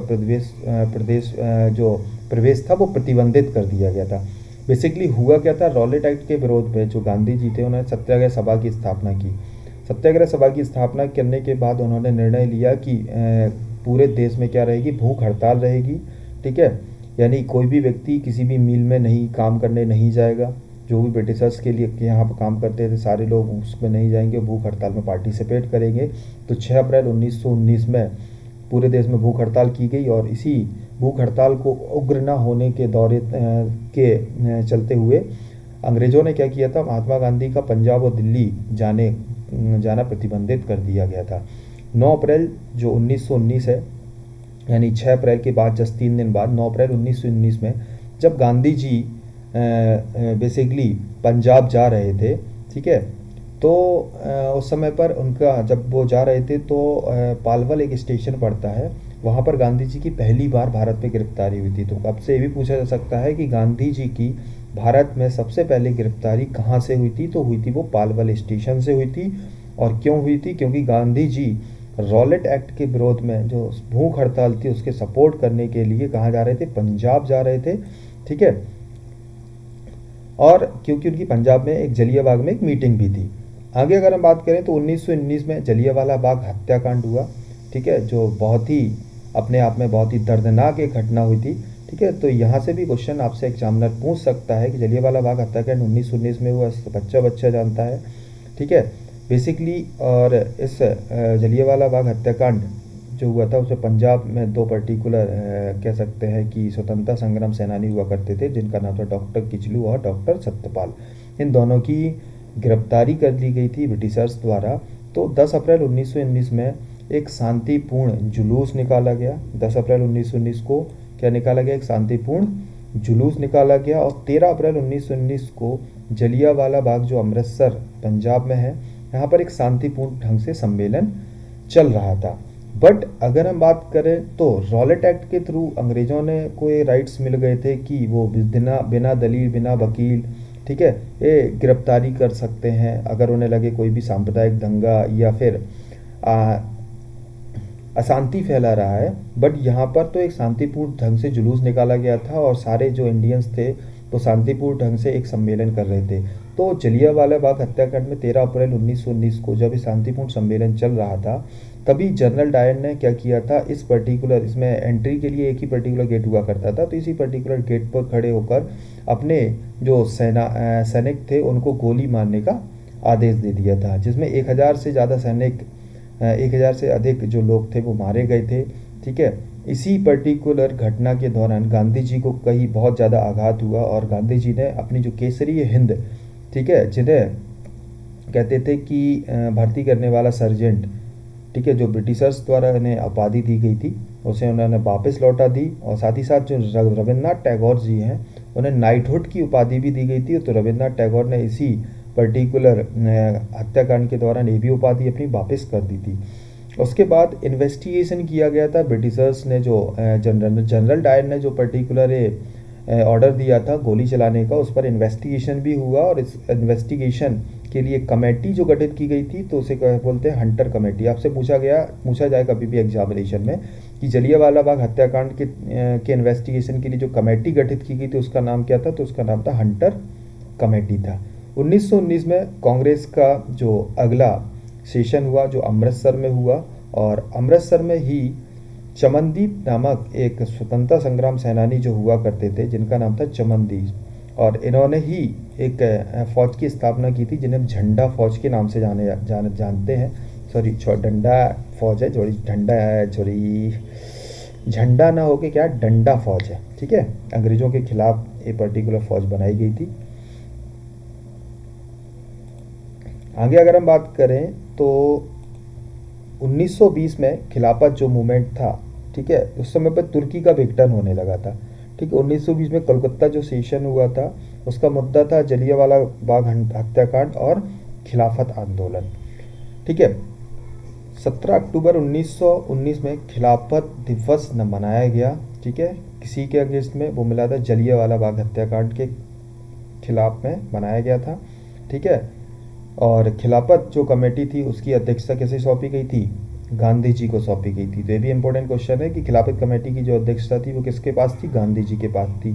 जो प्रवेश था वो प्रतिबंधित कर दिया गया था। बेसिकली हुआ क्या था, रॉलेट एक्ट के विरोध में जो गांधी जी थे उन्होंने सत्याग्रह सभा की स्थापना की। सत्याग्रह सभा की स्थापना करने के बाद उन्होंने निर्णय लिया कि पूरे देश में क्या रहेगी, भूख हड़ताल रहेगी। ठीक है, यानी कोई भी व्यक्ति किसी भी मिल में नहीं काम करने नहीं जाएगा। जो भी ब्रिटिशर्स के लिए यहाँ पर काम करते थे सारे लोग उसमें नहीं जाएंगे, भूख हड़ताल में पार्टिसिपेट करेंगे। तो 6 अप्रैल 1919 में पूरे देश में भूख हड़ताल की गई, और इसी भूख हड़ताल को उग्र न होने के दौरे के चलते हुए अंग्रेज़ों ने क्या किया था, महात्मा गांधी का पंजाब और दिल्ली जाना प्रतिबंधित कर दिया गया था। 9 अप्रैल जो 1919 है, यानी 6 अप्रैल के बाद जस्ट 3 दिन बाद 9 अप्रैल 1919 में जब गांधी जी बेसिकली पंजाब जा रहे थे, ठीक है, तो उस समय पर उनका जब वो जा रहे थे तो पालवल एक स्टेशन पड़ता है, वहाँ पर गांधी जी की पहली बार भारत में गिरफ्तारी हुई थी। तो अब से ये भी पूछा जा सकता है कि गांधी जी की भारत में सबसे पहले गिरफ्तारी कहाँ से हुई थी, तो हुई थी वो पालवल स्टेशन से हुई थी। और क्यों हुई थी, क्योंकि गांधी जी रॉलेट एक्ट के विरोध में जो भूख हड़ताल थी उसके सपोर्ट करने के लिए कहाँ जा रहे थे, पंजाब जा रहे थे। ठीक है, और क्योंकि उनकी पंजाब में एक जलियांवाला बाग में एक मीटिंग भी थी। आगे अगर हम बात करें तो 1919 में जलियांवाला बाग हत्याकांड हुआ। ठीक है, जो बहुत ही अपने आप में बहुत ही दर्दनाक एक घटना हुई थी। ठीक है, तो यहाँ से भी क्वेश्चन आपसे एग्जामिनर पूछ सकता है कि जलियांवाला बाग हत्याकांड 1919 में हुआ, बच्चा जानता है। ठीक है, बेसिकली और इस जलियांवाला बाग हत्याकांड जो हुआ था उसमें पंजाब में 2 पर्टिकुलर कह सकते हैं कि स्वतंत्रता संग्राम सेनानी हुआ करते थे, जिनका नाम था डॉक्टर किचलू और डॉक्टर सत्यपाल। इन दोनों की गिरफ्तारी कर ली गई थी ब्रिटिशर्स द्वारा। तो 10 अप्रैल 1919 में एक शांतिपूर्ण जुलूस निकाला गया। 10 अप्रैल 1919 को क्या निकाला गया, एक शांतिपूर्ण जुलूस निकाला गया। और 13 अप्रैल 1919 को जलियांवाला बाग जो अमृतसर पंजाब में है, यहाँ पर एक शांतिपूर्ण ढंग से सम्मेलन चल रहा था। बट अगर हम बात करें तो रॉलेट एक्ट के थ्रू अंग्रेज़ों ने को ये राइट्स मिल गए थे कि वो बिना दलील, बिना वकील, ठीक है, ये गिरफ्तारी कर सकते हैं अगर उन्हें लगे कोई भी सांप्रदायिक दंगा या फिर अशांति फैला रहा है। बट यहाँ पर तो एक शांतिपूर्ण ढंग से जुलूस निकाला गया था और सारे जो इंडियंस थे तो शांतिपूर्ण ढंग से एक सम्मेलन कर रहे थे। तो जलियांवाला बाग हत्याकांड में 13 अप्रैल 1919 को जब शांतिपूर्ण सम्मेलन चल रहा था, तभी जनरल डायर ने क्या किया था, इस पर्टिकुलर इसमें एंट्री के लिए एक ही पर्टिकुलर गेट हुआ करता था, तो इसी पर्टिकुलर गेट पर खड़े होकर अपने जो सैनिक थे उनको गोली मारने का आदेश दे दिया था, जिसमें 1000 से ज़्यादा सैनिक 1000 से अधिक जो लोग थे वो मारे गए थे। ठीक है, इसी पर्टिकुलर घटना के दौरान गांधी जी को कहीं बहुत ज़्यादा आघात हुआ और गांधी जी ने अपनी जो केसरी हिंद, ठीक है, जिन्हें कहते थे कि भर्ती करने वाला सर्जेंट, ठीक है, जो ब्रिटिशर्स द्वारा इन्हें उपाधि दी गई थी उसे उन्होंने वापस लौटा दी। और साथ ही साथ जो रविन्द्रनाथ टैगोर जी हैं उन्हें नाइटहुड की उपाधि भी दी गई थी। तो रविन्द्रनाथ टैगोर ने इसी पर्टिकुलर हत्याकांड के दौरान ये भी उपाधि अपनी वापस कर दी थी। उसके बाद इन्वेस्टिगेशन किया गया था। ब्रिटिशर्स ने जो जनरल डायर ने जो पर्टिकुलर ऑर्डर दिया था गोली चलाने का, उस पर इन्वेस्टिगेशन भी हुआ और इस इन्वेस्टिगेशन के लिए कमेटी जो गठित की गई थी तो उसे क्या बोलते हैं, हंटर कमेटी। आपसे पूछा जाए कभी भी एग्जामिनेशन में कि जलियांवाला बाग हत्याकांड के इन्वेस्टिगेशन के लिए जो कमेटी गठित की गई थी उसका नाम क्या था, तो उसका नाम था हंटर कमेटी था। 1919 में कांग्रेस का जो अगला सेशन हुआ जो अमृतसर में हुआ, और अमृतसर में ही चमनदीप नामक एक स्वतंत्रता संग्राम सेनानी जो हुआ करते थे जिनका नाम था चमनदीप, और इन्होंने ही एक फौज की स्थापना की थी जिन्हें झंडा फौज के नाम से जानते हैं। सॉरी, डंडा फौज है, झंडा ना हो के क्या डंडा फौज है। ठीक है, अंग्रेजों के खिलाफ एक पर्टिकुलर फौज बनाई गई थी। आगे अगर हम बात करें तो 1920 में खिलाफत जो मूवमेंट था, ठीक है, उस समय पर तुर्की का विघटन होने लगा था। ठीक है, 1920 में कोलकाता जो सेशन हुआ था उसका मुद्दा था जलियांवाला बाग हत्याकांड और खिलाफत आंदोलन। ठीक है, 17 अक्टूबर 1919 में खिलाफत दिवस न मनाया गया। ठीक है, किसी के अगेंस्ट में, वो मिला था जलियांवाला बाग हत्याकांड के खिलाफ में मनाया गया था। ठीक है, और खिलाफत जो कमेटी थी उसकी अध्यक्षता किसे सौंपी गई थी? गांधी जी को सौंपी गई थी। तो ये भी इंपॉर्टेंट क्वेश्चन है कि खिलाफत कमेटी की जो अध्यक्षता थी वो किसके पास थी? गांधी जी के पास थी।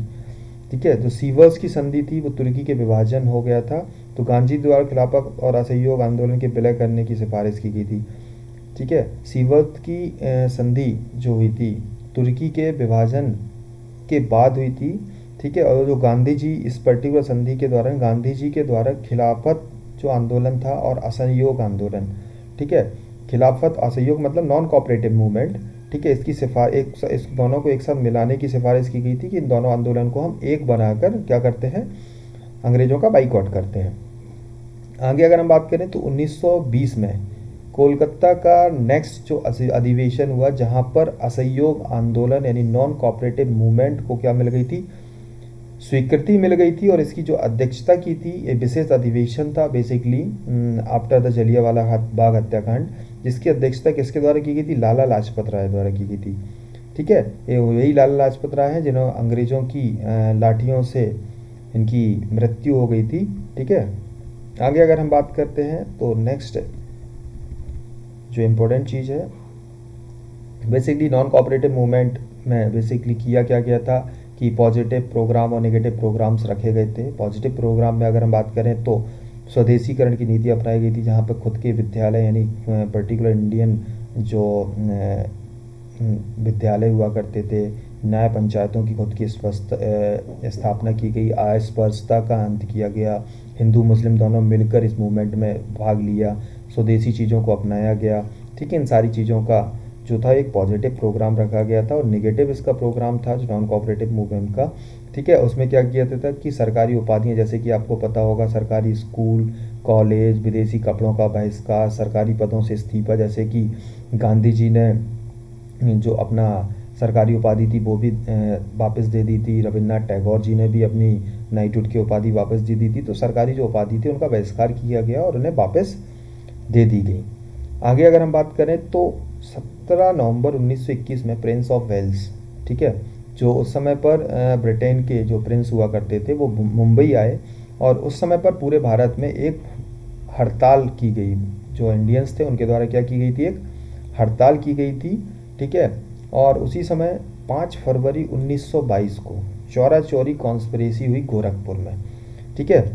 ठीक है, जो सीवर्स की संधि थी वो तुर्की के विभाजन हो गया था, तो गांधी द्वारा खिलाफत और असहयोग आंदोलन के विलय करने की सिफारिश की गई थी। ठीक है, सीवर्स की संधि जो हुई थी तुर्की के विभाजन के बाद हुई थी। ठीक है, और जो गांधी जी इस पर्टिकुलर संधि के दौरान गांधी जी के द्वारा खिलाफत जो आंदोलन था और असहयोग आंदोलन, ठीक है, खिलाफत असहयोग मतलब नॉन कोऑपरेटिव मूवमेंट, ठीक है, इस दोनों को एक साथ मिलाने की सिफारिश की गई थी कि इन दोनों आंदोलन को हम एक बनाकर क्या करते हैं? अंग्रेजों का बाइकआउट करते हैं। आगे अगर हम बात करें तो 1920 में कोलकाता का नेक्स्ट जो अधिवेशन हुआ जहां पर असहयोग आंदोलन यानी नॉन कोऑपरेटिव मूवमेंट को क्या मिल गई थी? स्वीकृति मिल गई थी, और इसकी जो अध्यक्षता की थी, ये विशेष अधिवेशन था basically after the Jallianwala Bagh हत्याकांड, जिसकी अध्यक्षता किसके द्वारा की गई थी? लाला लाजपत राय द्वारा की गई थी। ठीक है, ये वही लाला लाजपत राय हैं जिन्होंने अंग्रेजों की लाठियों से इनकी मृत्यु हो गई थी। ठीक है, आगे अगर हम बात करते हैं तो नेक्स्ट जो इम्पोर्टेंट चीज़ है, बेसिकली नॉन कोऑपरेटिव मूवमेंट में बेसिकली किया क्या गया था कि पॉजिटिव प्रोग्राम और नेगेटिव प्रोग्राम्स रखे गए थे। पॉजिटिव प्रोग्राम में अगर हम बात करें तो स्वदेशीकरण की नीति अपनाई गई थी, जहाँ पर खुद के विद्यालय यानी पर्टिकुलर इंडियन जो विद्यालय हुआ करते थे, न्याय पंचायतों की खुद की स्थापना की गई, अस्पृश्यता का अंत किया गया, हिंदू मुस्लिम दोनों मिलकर इस मूवमेंट में भाग लिया, स्वदेशी चीज़ों को अपनाया गया। ठीक है, इन सारी चीज़ों का जो था एक पॉजिटिव प्रोग्राम रखा गया था, और नेगेटिव इसका प्रोग्राम था जो नॉन कोऑपरेटिव मूवमेंट का। ठीक है, उसमें क्या किया जाता था कि सरकारी उपाधियां, जैसे कि आपको पता होगा सरकारी स्कूल कॉलेज, विदेशी कपड़ों का बहिष्कार, सरकारी पदों से इस्तीफा, जैसे कि गांधी जी ने जो अपना सरकारी उपाधि थी वो भी वापस दे दी थी, रविन्द्रनाथ टैगोर जी ने भी अपनी नाइटहुड की उपाधि वापस दे दी थी। तो सरकारी जो उपाधि थी उनका बहिष्कार किया गया और उन्हें वापस दे दी गई। आगे अगर हम बात करें तो 17 नवंबर 1921 में प्रिंस ऑफ वेल्स, ठीक है, जो उस समय पर ब्रिटेन के जो प्रिंस हुआ करते थे वो मुंबई आए, और उस समय पर पूरे भारत में एक हड़ताल की गई। जो इंडियंस थे उनके द्वारा क्या की गई थी? एक हड़ताल की गई थी। ठीक है, और उसी समय 5 फरवरी 1922 को चौरा चौरी कॉन्स्पिरेसी हुई गोरखपुर में। ठीक है,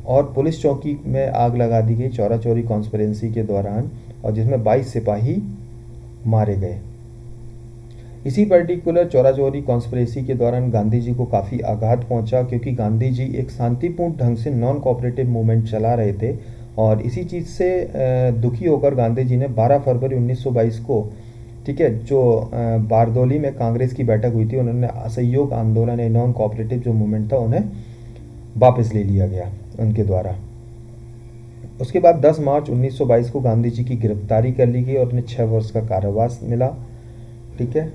और पुलिस चौकी में आग लगा दी गई चौरा चौरी कॉन्स्पिरेसी के दौरान, और जिसमें 22 सिपाही मारे गए। इसी पर्टिकुलर चौरा चौरी कॉन्स्पिरेसी के दौरान गांधी जी को काफ़ी आघात पहुंचा, क्योंकि गांधी जी एक शांतिपूर्ण ढंग से नॉन कोऑपरेटिव मूवमेंट चला रहे थे, और इसी चीज़ से दुखी होकर गांधी जी ने 12 फरवरी 1922 को, ठीक है, जो बारदौली में कांग्रेस की बैठक हुई थी, उन्होंने असहयोग आंदोलन या नॉन कोऑपरेटिव जो मूवमेंट था उन्हें वापस ले लिया गया उनके द्वारा। उसके बाद 10 मार्च 1922 को गांधी जी की गिरफ्तारी कर ली गई और उन्हें 6 वर्ष का कारावास मिला। ठीक है,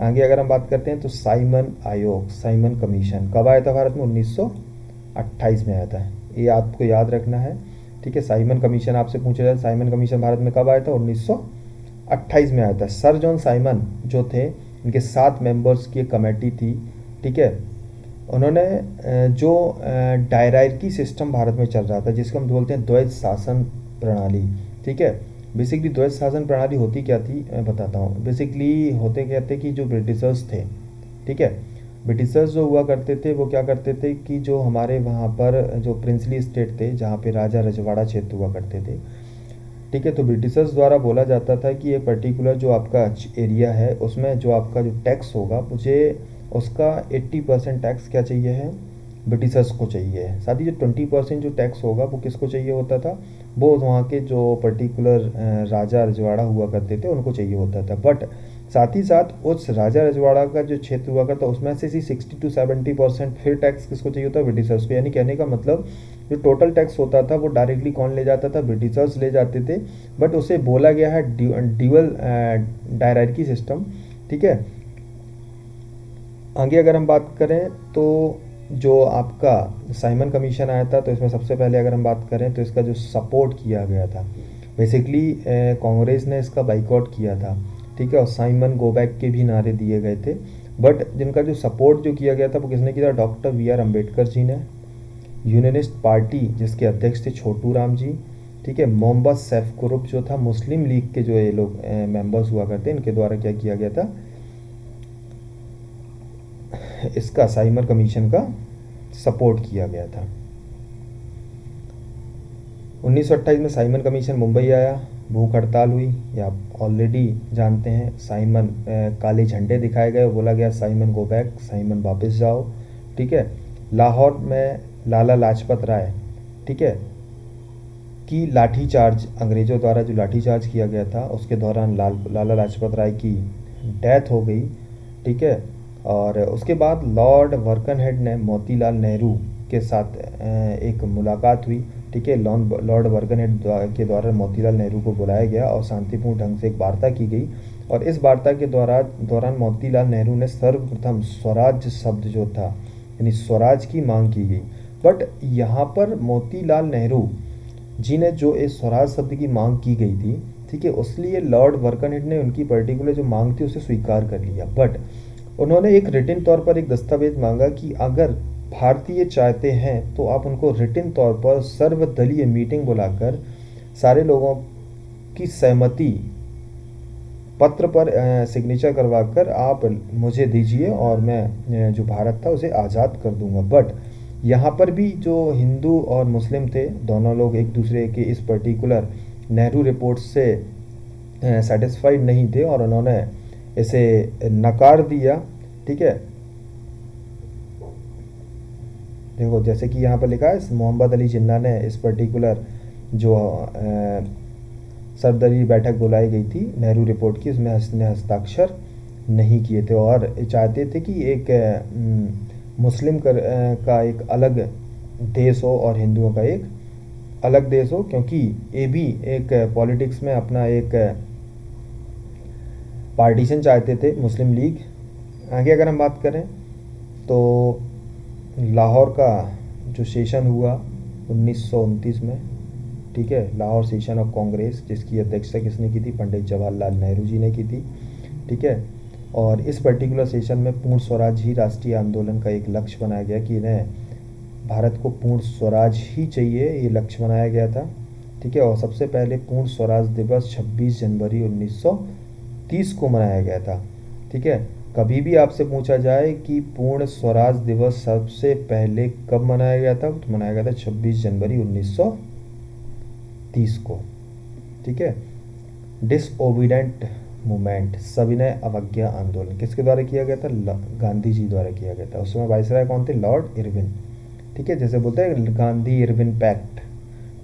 आगे अगर हम बात करते हैं तो साइमन आयोग, साइमन कमीशन कब आया था भारत में? 1928 में आया था, ये आपको याद रखना है। ठीक है, साइमन कमीशन आपसे पूछा जाए साइमन कमीशन भारत में कब आया था? 1928 में आया था। सर जॉन साइमन जो थे, इनके 7 मेंबर्स की एक कमेटी थी। ठीक है, उन्होंने जो डायरार्की सिस्टम भारत में चल रहा था, जिसको हम बोलते हैं द्वैध शासन प्रणाली। ठीक है, बेसिकली द्वैध शासन प्रणाली होती क्या थी मैं बताता हूँ। बेसिकली होते क्या थे कि जो ब्रिटिशर्स थे, ठीक है, ब्रिटिशर्स जो हुआ करते थे वो क्या करते थे कि जो हमारे वहाँ पर जो प्रिंसली स्टेट थे, जहाँ पे राजा रजवाड़ा क्षेत्र हुआ करते थे, ठीक है, तो ब्रिटिशर्स द्वारा बोला जाता था कि ये पर्टिकुलर जो आपका एरिया है उसमें जो आपका जो टैक्स होगा, मुझे उसका 80% टैक्स क्या चाहिए है? ब्रिटिशर्स को चाहिए है। साथ ही जो 20% जो टैक्स होगा वो किसको चाहिए होता था? वो वहाँ के जो पर्टिकुलर राजा रजवाड़ा हुआ करते थे उनको चाहिए होता था। बट साथ ही साथ उस राजा रजवाड़ा का जो क्षेत्र हुआ करता उसमें से 60 to 70% फिर टैक्स किसको चाहिए होता? ब्रिटिशर्स को। यानी कहने का मतलब जो टोटल टैक्स होता था वो डायरेक्टली कौन ले जाता था? ब्रिटिशर्स ले जाते थे। बट उसे बोला गया है ड्यूअल डायरार्की सिस्टम। ठीक है, आगे अगर हम बात करें तो जो आपका साइमन कमीशन आया था, तो इसमें सबसे पहले अगर हम बात करें तो इसका जो सपोर्ट किया गया था, बेसिकली कांग्रेस ने इसका बाइकआउट किया था, ठीक है, और साइमन गो बैक के भी नारे दिए गए थे। बट जिनका जो सपोर्ट जो किया गया था वो किसने किया था? Doctor V are Ambedkar ji ने। यूनियनिस्ट पार्टी जिसके अध्यक्ष थे छोटू राम जी, ठीक है, मोहम्मद सैफ ग्रुप जो था, मुस्लिम लीग के जो ये लोग मेंबर्स हुआ करते हैं, इनके द्वारा क्या किया गया था? इसका साइमन कमीशन का सपोर्ट किया गया था। 1928 में साइमन कमीशन मुंबई आया, भूख हड़ताल हुई, या आप ऑलरेडी जानते हैं। साइमन काले झंडे दिखाए गए, बोला गया साइमन गो बैक, साइमन वापस जाओ, ठीक है। लाहौर में लाला लाजपत राय, ठीक है, की लाठीचार्ज, अंग्रेज़ों द्वारा जो लाठीचार्ज किया गया था उसके दौरान लाला लाजपत राय की डेथ हो गई, ठीक है। और उसके बाद लॉर्ड वर्कनहेड ने मोतीलाल नेहरू के साथ एक मुलाकात हुई, ठीक है। लॉर्ड वर्कनहेड के द्वारा मोतीलाल नेहरू को बुलाया गया और शांतिपूर्ण ढंग से एक वार्ता की गई, और इस वार्ता के दौरान मोतीलाल नेहरू ने सर्वप्रथम स्वराज शब्द जो था, यानी स्वराज की मांग की गई। बट यहाँ पर मोतीलाल नेहरू जी ने जो इस स्वराज शब्द की मांग की गई थी, ठीक है, उसलिए लॉर्ड वर्कनहेड ने उनकी पर्टिकुलर जो मांग थी उसे स्वीकार कर लिया। बट उन्होंने एक रिटन तौर पर एक दस्तावेज मांगा कि अगर भारतीय चाहते हैं तो आप उनको रिटन तौर पर सर्वदलीय मीटिंग बुलाकर सारे लोगों की सहमति पत्र पर सिग्नेचर करवाकर आप मुझे दीजिए और मैं जो भारत था उसे आज़ाद कर दूंगा। बट यहाँ पर भी जो हिंदू और मुस्लिम थे, दोनों लोग एक दूसरे के इस पर्टिकुलर नेहरू रिपोर्ट से सेटिस्फाइड नहीं थे और उन्होंने इसे नकार दिया, ठीक है। देखो जैसे कि यहाँ पर लिखा है, मोहम्मद अली जिन्ना ने इस पर्टिकुलर जो सर्वदलीय बैठक बुलाई गई थी नेहरू रिपोर्ट की, उसमें हस्ताक्षर नहीं किए थे और चाहते थे कि एक मुस्लिम का एक अलग देश हो और हिंदुओं का एक अलग देश हो, क्योंकि ये भी एक पॉलिटिक्स में अपना एक पार्टीशन चाहते थे, मुस्लिम लीग। आगे अगर हम बात करें तो लाहौर का जो सेशन हुआ 1929 में, ठीक है, लाहौर सेशन ऑफ कांग्रेस, जिसकी अध्यक्षता किसने की थी? पंडित जवाहरलाल नेहरू जी ने की थी, ठीक है। और इस पर्टिकुलर सेशन में पूर्ण स्वराज ही राष्ट्रीय आंदोलन का एक लक्ष्य बनाया गया कि इन्हें भारत को पूर्ण स्वराज ही चाहिए, ये लक्ष्य बनाया गया था, ठीक है। और सबसे पहले पूर्ण स्वराज दिवस 26 जनवरी 1930 को मनाया गया था, ठीक है। कभी भी आपसे पूछा जाए कि पूर्ण स्वराज दिवस सबसे पहले कब मनाया गया था, तो मनाया गया था 26 जनवरी 1930 को, ठीक है। डिसओबीडेंट मूवमेंट, सविनय अवज्ञा आंदोलन किसके द्वारा किया गया था? गांधी जी द्वारा किया गया था। उस समय वाइसराय कौन थे? लॉर्ड इरविन, ठीक है, जैसे बोलते हैं गांधी इरविन पैक्ट,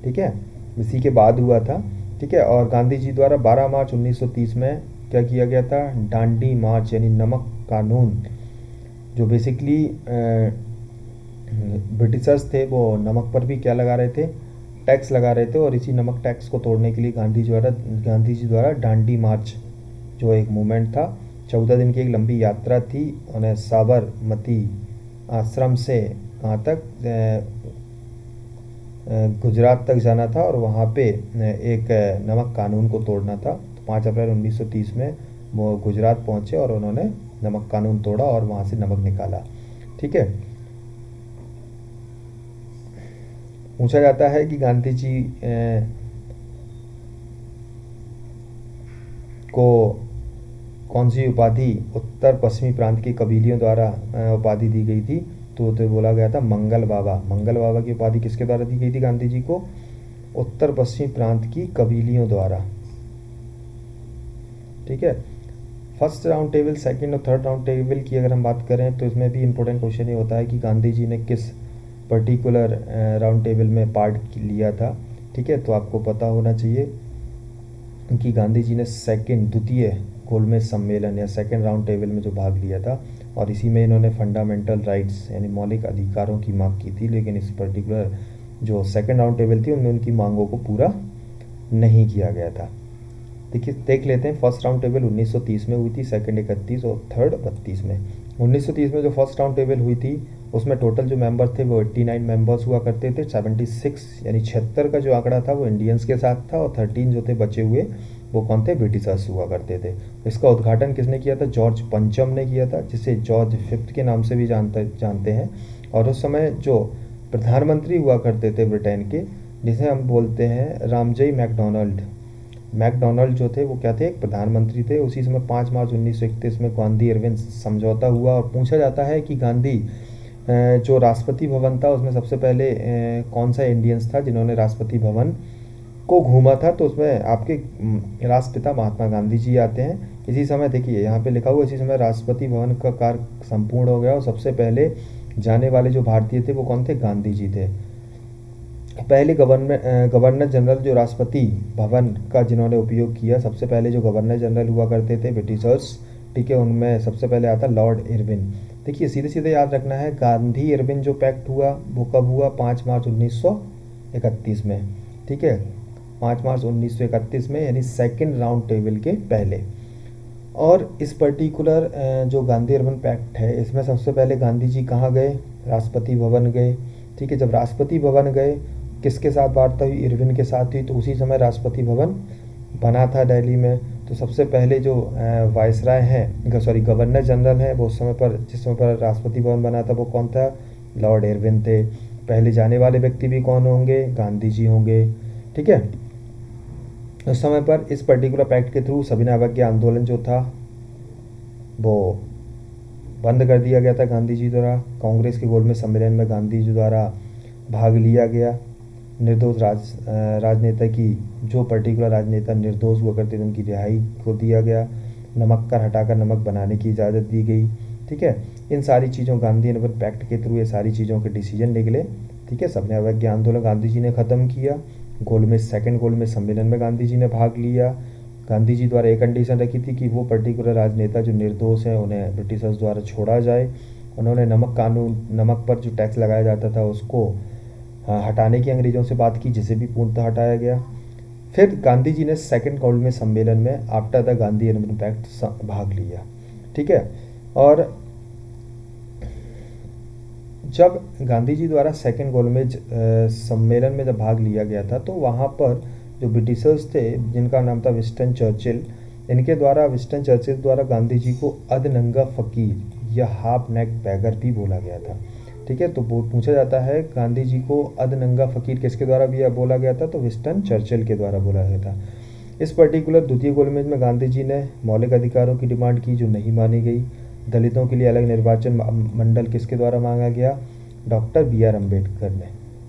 ठीक है, इसी के बाद हुआ था, ठीक है। और गांधी जी द्वारा 12 मार्च 1930 में क्या किया गया था? डांडी मार्च, यानी नमक कानून, जो बेसिकली ब्रिटिशर्स थे वो नमक पर भी क्या लगा रहे थे? टैक्स लगा रहे थे, और इसी नमक टैक्स को तोड़ने के लिए गांधी जी द्वारा डांडी मार्च जो एक मूवमेंट था, 14 दिन की एक लंबी यात्रा थी, उन्हें साबरमती आश्रम से कहाँ तक? गुजरात तक जाना था और वहाँ पे एक नमक कानून को तोड़ना था। तो 5 अप्रैल 1930 में वो गुजरात पहुँचे और उन्होंने नमक कानून तोड़ा और वहाँ से नमक निकाला, ठीक है। पूछा जाता है कि गांधी जी को कौन सी उपाधि उत्तर पश्चिमी प्रांत के कबीलियों द्वारा उपाधि दी गई थी? तो बोला गया था मंगल बाबा। मंगल बाबा की उपाधि किसके द्वारा दी गई थी गांधी जी को? उत्तर पश्चिमी प्रांत की कबीलियों द्वारा, ठीक है। फर्स्ट राउंड टेबल, सेकंड और थर्ड राउंड टेबल की अगर हम बात करें तो इसमें भी इंपॉर्टेंट क्वेश्चन ये होता है कि गांधी जी ने किस पर्टिकुलर राउंड टेबल में पार्ट लिया था, ठीक है। तो आपको पता होना चाहिए कि गांधी जी ने द्वितीय गोलमेज सम्मेलन या सेकंड राउंड टेबल में जो भाग लिया था, और इसी में इन्होंने फंडामेंटल राइट्स यानी मौलिक अधिकारों की मांग की थी। लेकिन इस पर्टिकुलर जो सेकंड राउंड टेबल थी उनमें उनकी मांगों को पूरा नहीं किया गया था। देखिए देख लेते हैं, फर्स्ट राउंड टेबल 1930 में हुई थी, सेकंड 31 और थर्ड 32 में। 1930 में जो फर्स्ट राउंड टेबल हुई थी उसमें टोटल जो मेंबर थे वो 89 मेंबर्स हुआ करते थे। 76 यानी 76 का जो आंकड़ा था वो इंडियंस के साथ था, और 13 जो थे बचे हुए वो कौन थे, ब्रिटिशर्स हुआ करते थे। इसका उद्घाटन किसने किया था, जॉर्ज पंचम ने किया था, जिसे जॉर्ज फिफ्थ के नाम से भी जानते हैं। और उस समय जो प्रधानमंत्री हुआ करते थे ब्रिटेन के, जिसे हम बोलते हैं रामजई मैकडोनल्ड। मैकडोनल्ड जो थे वो क्या थे, एक प्रधानमंत्री थे। उसी समय 5 मार्च 1931 में गांधी इरविन समझौता हुआ। और पूछा जाता है कि गांधी जो राष्ट्रपति भवन था उसमें सबसे पहले कौन सा इंडियंस था जिन्होंने राष्ट्रपति भवन को घूमा था, तो उसमें आपके राष्ट्रपिता महात्मा गांधी जी आते हैं। इसी समय देखिए यहाँ पे लिखा हुआ, इसी समय राष्ट्रपति भवन का कार्य संपूर्ण हो गया और सबसे पहले जाने वाले जो भारतीय थे वो कौन थे, गांधी जी थे। पहले गवर्नर जनरल जो राष्ट्रपति भवन का जिन्होंने उपयोग किया, सबसे पहले जो गवर्नर जनरल हुआ करते थे ब्रिटिशर्स, ठीक है, उनमें सबसे पहले आता लॉर्ड इरविन। देखिए सीधे सीधे याद रखना है, गांधी इरविन जो पैक्ट हुआ वो कब हुआ, 5 मार्च 1931 में, ठीक है, 5 मार्च 1931 में, यानी सेकंड राउंड टेबल के पहले। और इस पर्टिकुलर जो गांधी इरविन पैक्ट है, इसमें सबसे पहले गांधी जी कहाँ गए, राष्ट्रपति भवन गए, ठीक है। जब राष्ट्रपति भवन गए, किसके साथ वार्ता हुई, इरविन के साथ हुई, तो उसी समय राष्ट्रपति भवन बना था दिल्ली में। तो सबसे पहले जो वायसराय हैं, सॉरी गवर्नर जनरल हैं, वो उस समय पर, जिस समय पर राष्ट्रपति भवन बना था वो कौन था, लॉर्ड इरविन थे। पहले जाने वाले व्यक्ति भी कौन होंगे, गांधी जी होंगे, ठीक है। उस समय पर इस पर्टिकुलर पैक्ट के थ्रू सविनय अवज्ञा आंदोलन जो था वो बंद कर दिया गया था गांधी जी द्वारा। कांग्रेस के गोलमेज सम्मेलन में गांधी जी द्वारा भाग लिया गया। निर्दोष राजनेता की, जो पर्टिकुलर राजनेता निर्दोष हुआ करते थे उनकी रिहाई को दिया गया। नमक कर हटाकर नमक बनाने की इजाज़त दी गई, ठीक है। इन सारी चीज़ों, गांधी इरविन पैक्ट के थ्रू ये सारी चीज़ों के डिसीजन निकले, ठीक है। सविनय अवज्ञा आंदोलन गांधी जी ने ख़त्म किया। सेकंड गोलमेज सम्मेलन में गांधी जी ने भाग लिया। गांधी जी द्वारा एक कंडीशन रखी थी कि वो पर्टिकुलर राजनेता जो निर्दोष हैं उन्हें ब्रिटिशर्स द्वारा छोड़ा जाए। उन्होंने नमक कानून, नमक पर जो टैक्स लगाया जाता था उसको हटाने की अंग्रेज़ों से बात की, जिसे भी पूर्णतः हटाया गया। फिर गांधी जी ने सेकंड गोलमेज सम्मेलन में after the Gandhi Irwin pact भाग लिया, ठीक है। और जब गांधी जी द्वारा सेकंड गोलमेज सम्मेलन में जब भाग लिया गया था, तो वहाँ पर जो ब्रिटिशर्स थे जिनका नाम था विंस्टन चर्चिल, इनके द्वारा, विंस्टन चर्चिल द्वारा गांधी जी को अधनंगा फकीर या हाफ नेक बैगर भी बोला गया था, ठीक है। तो पूछा जाता है गांधी जी को अधनंगा फकीर किसके द्वारा भी बोला गया था, तो विंस्टन चर्चिल के द्वारा बोला गया था। इस पर्टिकुलर द्वितीय गोलमेज में गांधी जी ने मौलिक अधिकारों की डिमांड की जो नहीं मानी गई। दलितों के लिए अलग निर्वाचन मंडल किसके द्वारा मांगा गया, डॉक्टर बी.आर. अम्बेडकर ने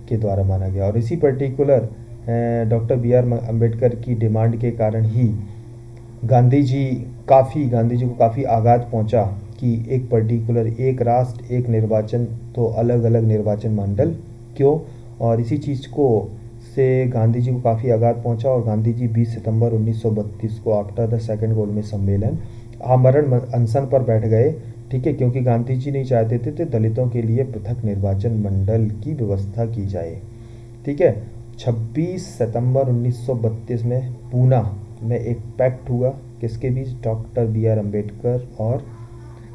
के द्वारा माना गया। और इसी पर्टिकुलर डॉक्टर बी.आर. अम्बेडकर की डिमांड के कारण ही गांधी जी को काफ़ी आघात पहुंचा कि एक पर्टिकुलर, एक राष्ट्र एक निर्वाचन, तो अलग अलग निर्वाचन मंडल क्यों। और इसी चीज़ को से गांधी जी को काफ़ी आघात पहुंचा और गांधी जी 20 सितंबर 1932 को आफ्टर द सेकंड गोलमेज सम्मेलन आमरण अनशन पर बैठ गए, ठीक है, क्योंकि गांधी जी नहीं चाहते थे दलितों के लिए पृथक निर्वाचन मंडल की व्यवस्था की जाए, ठीक है। 26 सितंबर 1932 में पूना में एक पैक्ट हुआ, किसके बीच, डॉक्टर बी.आर. अम्बेडकर और